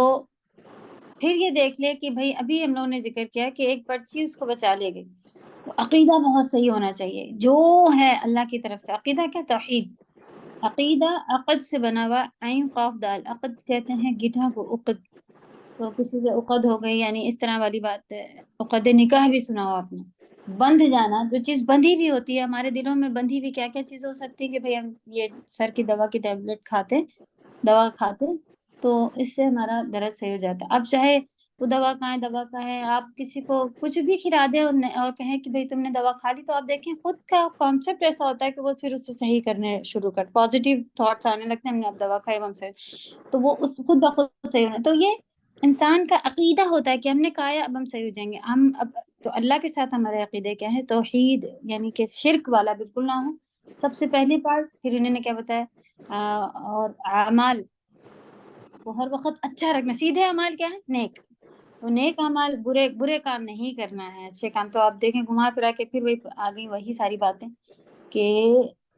Speaker 1: پھر یہ دیکھ لے کہ بھائی ابھی ہم لوگوں نے ذکر کیا کہ ایک پرچی اس کو بچا لے گئی. تو عقیدہ بہت صحیح ہونا چاہیے جو ہے اللہ کی طرف سے. عقیدہ کیا؟ توحید. عقیدہ عقد سے بنا ہوا، عین قاف دال. عقد کہتے ہیں گٹھا کو، عقد. تو کسی سے عقد ہو گئی یعنی اس طرح والی بات ہے. عقد نکاح بھی سنا ہو آپ نے. بندھ جانا، جو چیز بندھی بھی ہوتی ہے ہمارے دلوں میں، بندھی بھی کیا کیا چیز ہو سکتی ہے کہ بھئی ہم یہ سر کی دوا کی ٹیبلٹ دوا کھاتے تو اس سے ہمارا درد صحیح ہو جاتا ہے. اب چاہے وہ دوا کھائیں، آپ کسی کو کچھ بھی کھلا دیں اور کہیں کہ بھئی تم نے دوا کھا لی، تو آپ دیکھیں خود کا کانسیپٹ ایسا ہوتا ہے کہ وہ پھر اسے صحیح کرنے شروع کر پازیٹیو تھاٹس آنے لگتے ہیں. ہم نے اب دوا کھائی، ہم سے تو وہ اس خود بخود صحیح ہونا. تو یہ انسان کا عقیدہ ہوتا ہے کہ ہم نے کہا ہے اب ہم صحیح ہو جائیں گے. ہم اب تو اللہ کے ساتھ ہمارے عقیدے کیا ہے؟ توحید، یعنی کہ شرک والا بالکل نہ ہو، سب سے پہلی پارٹ. پھر انہوں نے کیا بتایا؟ اور اعمال کو ہر وقت اچھا رکھنا. سیدھے اعمال کیا ہے؟ نیک. تو نیک اعمال، برے کام نہیں کرنا ہے، اچھے کام. تو آپ دیکھیں گھما پھرا کے پھر وہی آگے وہی ساری باتیں کہ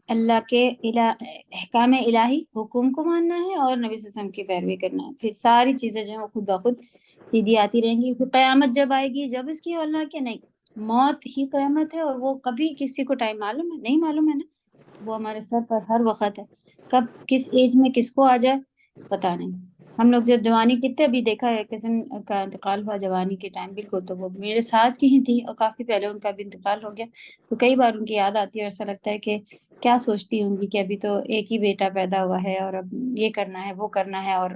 Speaker 1: اللہ کے احکام الہی حکم کو ماننا ہے اور نبی صلی اللہ علیہ وسلم کی پیروی کرنا ہے. پھر ساری چیزیں جو ہیں وہ خود بخود سیدھی آتی رہیں گی. پھر قیامت جب آئے گی، جب اس کی اللہ کے نہیں، موت ہی قیامت ہے. اور وہ کبھی کسی کو ٹائم معلوم ہے؟ نہیں معلوم ہے نا. وہ ہمارے سر پر ہر وقت ہے. کب کس ایج میں کس کو آ جائے پتہ نہیں. ہم لوگ جب جوانی کتنے ابھی دیکھا ہے کزن کا انتقال ہوا جوانی کے ٹائم، بالکل تو وہ میرے ساتھ کی ہی تھی اور کافی پہلے ان کا بھی انتقال ہو گیا. تو کئی بار ان کی یاد آتی ہے اور ایسا لگتا ہے کہ کیا سوچتی ہوں گی کہ ابھی تو ایک ہی بیٹا پیدا ہوا ہے اور اب یہ کرنا ہے وہ کرنا ہے اور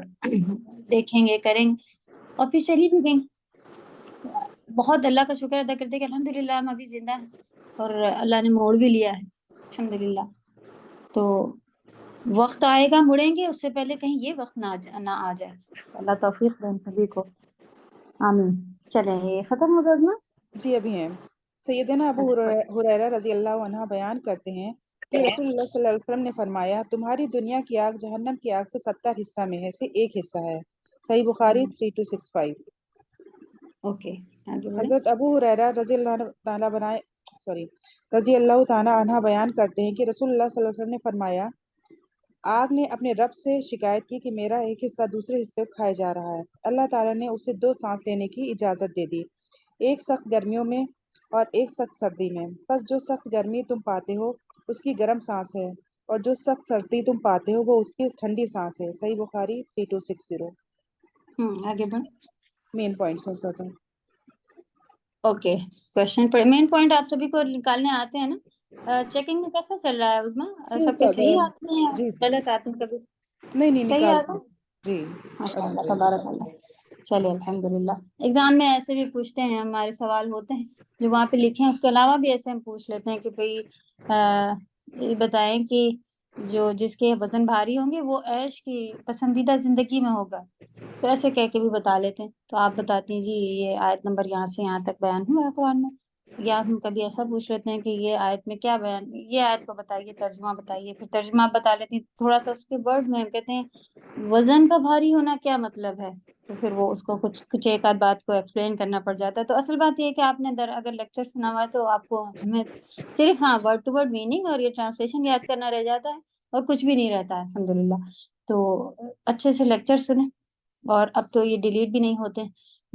Speaker 1: دیکھیں گے کریں گے. اور پھر چلی بھی گئیں. بہت اللہ کا شکر ادا کرتے کہ الحمدللہ ہم ابھی زندہ ہیں اور اللہ نے موڑ بھی لیا ہے الحمدللہ. تو وقت آئے گا مڑیں گے، اس سے پہلے کہیں یہ وقت نہ آ جائے. اللہ توفیق دے ہم سبھی کو، آمین. چلیں یہ ختم ہو گیا ازما.
Speaker 4: جی ابھی ہیں. سیدنا ابو ہریرہ رضی اللہ عنہ بیان کرتے ہیں کہ رسول اللہ صلی اللہ علیہ وسلم نے فرمایا، تمہاری دنیا کی آگ جہنم کی آگ سے 70 حصہ میں سے ایک حصہ ہے. صحیح بخاری 3265.
Speaker 1: اوکے آگے بڑھیں.
Speaker 4: حضرت ابو ہریرہ رضی اللہ تعالیٰ عنہ بیان کرتے ہیں کہ رسول اللہ صلی اللہ علیہ وسلم نے فرمایا، آگ نے اپنے رب سے شکایت کی کہ میرا ایک حصہ دوسرے حصے کو کھائے جا رہا ہے. اللہ تعالیٰ نے اسے 2 سانس لینے کی اجازت دے دی، ایک سخت گرمیوں میں اور ایک سخت سردی میں. بس جو سخت گرمی تم پاتے ہو اس کی گرم سانس ہے اور جو سخت سردی تم پاتے ہو وہ اس کی ٹھنڈی سانس ہے. صحیح بخاری 3260.
Speaker 1: آگے بڑھ.
Speaker 4: مین پوائنٹس ہیں.
Speaker 1: اوکے کوشچن پڑھے. مین پوائنٹ آپ سبھی کو نکالنے آتے ہیں نا؟ چیکنگ میں کیسا چل رہا ہے عظما؟
Speaker 4: جی
Speaker 1: سب کے صحیح آتے ہیں یا
Speaker 4: جی
Speaker 1: غلط آتے ہیں کبھی؟
Speaker 4: نہیں
Speaker 1: صحیح
Speaker 4: نکالتے
Speaker 1: آتا
Speaker 4: ہیں. جی
Speaker 1: ماشاء اللہ
Speaker 4: الحمدللہ.
Speaker 1: تبارک اللہ. چلیے الحمدللہ. ایگزام میں ایسے بھی پوچھتے ہیں، ہمارے سوال ہوتے ہیں جو وہاں پہ لکھے ہیں، اس کے علاوہ بھی ایسے ہم پوچھ لیتے ہیں کہ بھئی یہ بتائیں کہ جس کے وزن بھاری ہوں گے وہ عیش کی پسندیدہ زندگی میں ہوگا. تو ایسے کہہ کے بھی بتا لیتے ہیں. تو آپ بتاتی ہیں جی یہ آیت نمبر یہاں سے یہاں تک بیان ہوا ہے قرآن میں. یا ہم کبھی ایسا پوچھ لیتے ہیں کہ یہ آیت میں کیا بیان، یہ آیت کو بتائیے، ترجمہ بتائیے. پھر ترجمہ آپ بتا لیتی ہیں تھوڑا سا اس کے ورڈ میں. ہم کہتے ہیں وزن کا بھاری ہونا کیا مطلب ہے؟ تو پھر وہ اس کو کچھ ایک آدھ بات کو ایکسپلین کرنا پڑ جاتا ہے. تو اصل بات یہ ہے کہ آپ نے اگر لیکچر سنا ہوا ہے تو آپ کو ہمیں صرف ورڈ ٹو ورڈ میننگ اور یہ ٹرانسلیشن یاد کرنا رہ جاتا ہے اور کچھ بھی نہیں رہتا ہے الحمدللہ. تو اچھے سے لیکچر سنیں. اور اب تو یہ ڈیلیٹ بھی نہیں ہوتے،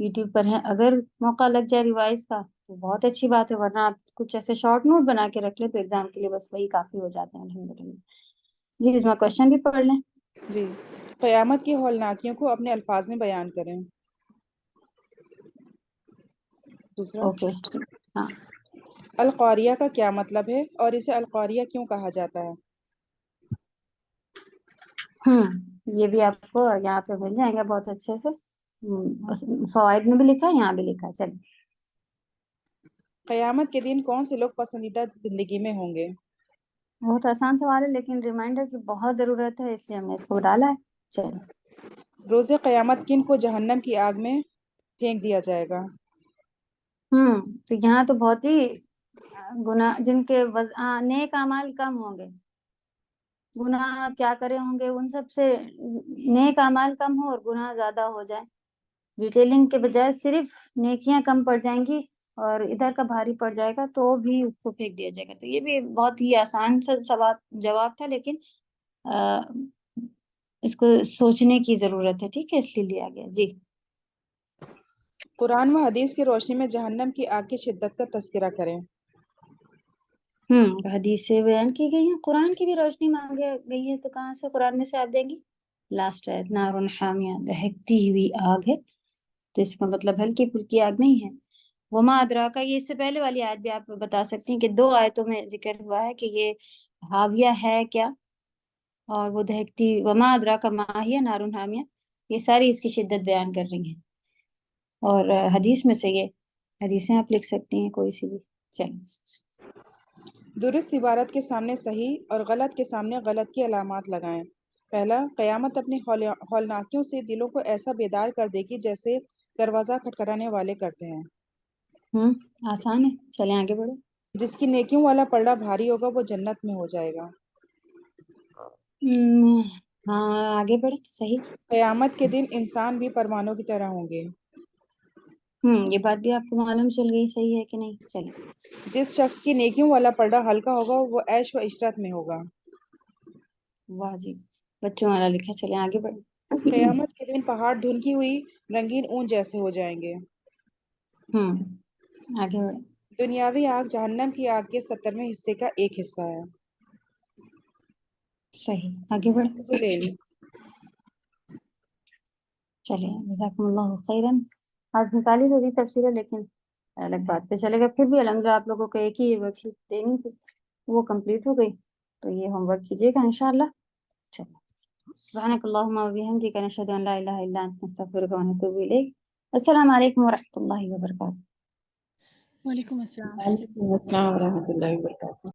Speaker 1: یوٹیوب پر ہیں. اگر موقع لگ جائے ریوائز کا تو بہت اچھی بات ہے، ورنہ آپ کچھ ایسے شارٹ نوٹ بنا کے رکھ لیں تو ایگزام کے لیے بس وہی کافی ہو جاتے ہیں الحمدللہ. جی اس میں کوشچن بھی پڑھ لیں.
Speaker 4: جی قیامت کی ہولناکیوں کو اپنے الفاظ میں بیان کریں. دوسرا،
Speaker 1: اوکے ہاں.
Speaker 4: القاریہ کا کیا مطلب ہے اور اسے القاریہ کیوں کہا جاتا ہے؟
Speaker 1: یہ بھی آپ کو یہاں پہ مل جائیں گے بہت اچھے سے. فوائد میں بھی لکھا ہے، یہاں بھی لکھا ہے. چلیے.
Speaker 4: قیامت کے دن کون سے لوگ پسندیدہ زندگی میں ہوں گے؟
Speaker 1: بہت آسان سوال ہے لیکن ریمائنڈر کی بہت ضرورت ہے، اس لیے ہم نے اس کو ڈالا ہے. چلیے.
Speaker 4: روز قیامت کن کو جہنم کی آگ میں پھینک دیا جائے گا؟
Speaker 1: تو یہاں تو بہت ہی گناہ جن کے نیک اعمال کم ہوں گے، گناہ کیا کرے ہوں گے، ان سب سے نیک اعمال کم ہو اور گناہ زیادہ ہو جائیں. ڈیٹیلنگ کے بجائے صرف نیکیاں کم پڑ جائیں گی اور ادھر کا بھاری پڑ جائے گا تو بھی اس کو پھینک دیا جائے گا. تو یہ بھی بہت ہی آسان سا جواب تھا لیکن اس کو سوچنے کی ضرورت ہے. ٹھیک ہے، اس لیے لیا گیا. جی.
Speaker 4: قرآن و حدیث کی روشنی میں جہنم کی آگ کی شدت کا تذکرہ کریں.
Speaker 1: حدیث سے بیان کی گئی ہیں، قرآن کی بھی روشنی مانگی گئی ہے تو کہاں سے قرآن میں سے آپ دیں گی؟ لاسٹ ہے نار حامیہ، دہکتی ہوئی آگ ہے. تو اس کا مطلب ہلکی پھلکی آگ نہیں ہے. وما ادراکا، یہ اس سے پہلے والی آیت بھی آپ بتا سکتی ہیں کہ 2 آیتوں میں ذکر ہوا ہے کہ یہ حاویہ ہے کیا اور وہ دہکتی. وما ادراکا ما ہی نار حامیہ، یہ ساری اس کی شدت بیان کر رہی ہیں، اور حدیث میں سے یہ حدیثیں آپ لکھ سکتی ہیں کوئی سی بھی. چلیں.
Speaker 4: درست عبارت کے سامنے صحیح اور غلط کے سامنے غلط کی علامات لگائیں. پہلا، قیامت اپنی ہولناکیوں سے دلوں کو ایسا بیدار کر دے گی جیسے دروازہ کھٹکھٹانے والے کرتے ہیں.
Speaker 1: آسان ہے، چلیں آگے بڑھو.
Speaker 4: جس کی نیکیوں والا پلڑا بھاری ہوگا وہ جنت میں ہو جائے گا.
Speaker 1: ہاں آگے بڑھے. صحیح.
Speaker 4: قیامت کے دن انسان بھی پروانوں کی طرح ہوں گے.
Speaker 1: یہ بات بھی آپ کو معلوم چل گئی، صحیح ہے کہ نہیں. چلیں.
Speaker 4: جس شخص کی نیکیوں والا پلڑا ہلکا ہوگا وہ عیش و عشرت میں ہوگا.
Speaker 1: واہ جی، بچوں والا لکھا. چلیں آگے بڑھے.
Speaker 4: قیامت کے دن پہاڑ دھنکی ہوئی رنگین اون جیسے ہو جائیں گے.
Speaker 1: آگے بڑھے.
Speaker 4: دنیاوی آگ جہنم کی آگ کے 70ویں حصے کا ایک حصہ ہے.
Speaker 1: صحیح. آگے بڑھے. چلیں، جزاکم اللہ خیرن. آج 45 ہوگی تفسیر ہے، لیکن الگ بات پہ چلے گا. پھر بھی الحمدللہ آپ لوگوں کو ایک ہی ورک شیٹ دینی تھی، وہ کمپلیٹ ہو گئی، تو یہ ہوم ورک کیجیے گا انشاءاللہ. چلیں. سبحانک اللہم و بحمدک نشہد ان لا الہ الا انت نستغفرک و نتوب الیک. السلام علیکم و رحمۃ اللہ وبرکاتہ.
Speaker 3: وعلیکم السلام.
Speaker 2: وعلیکم السلام ورحمۃ اللہ وبرکاتہ.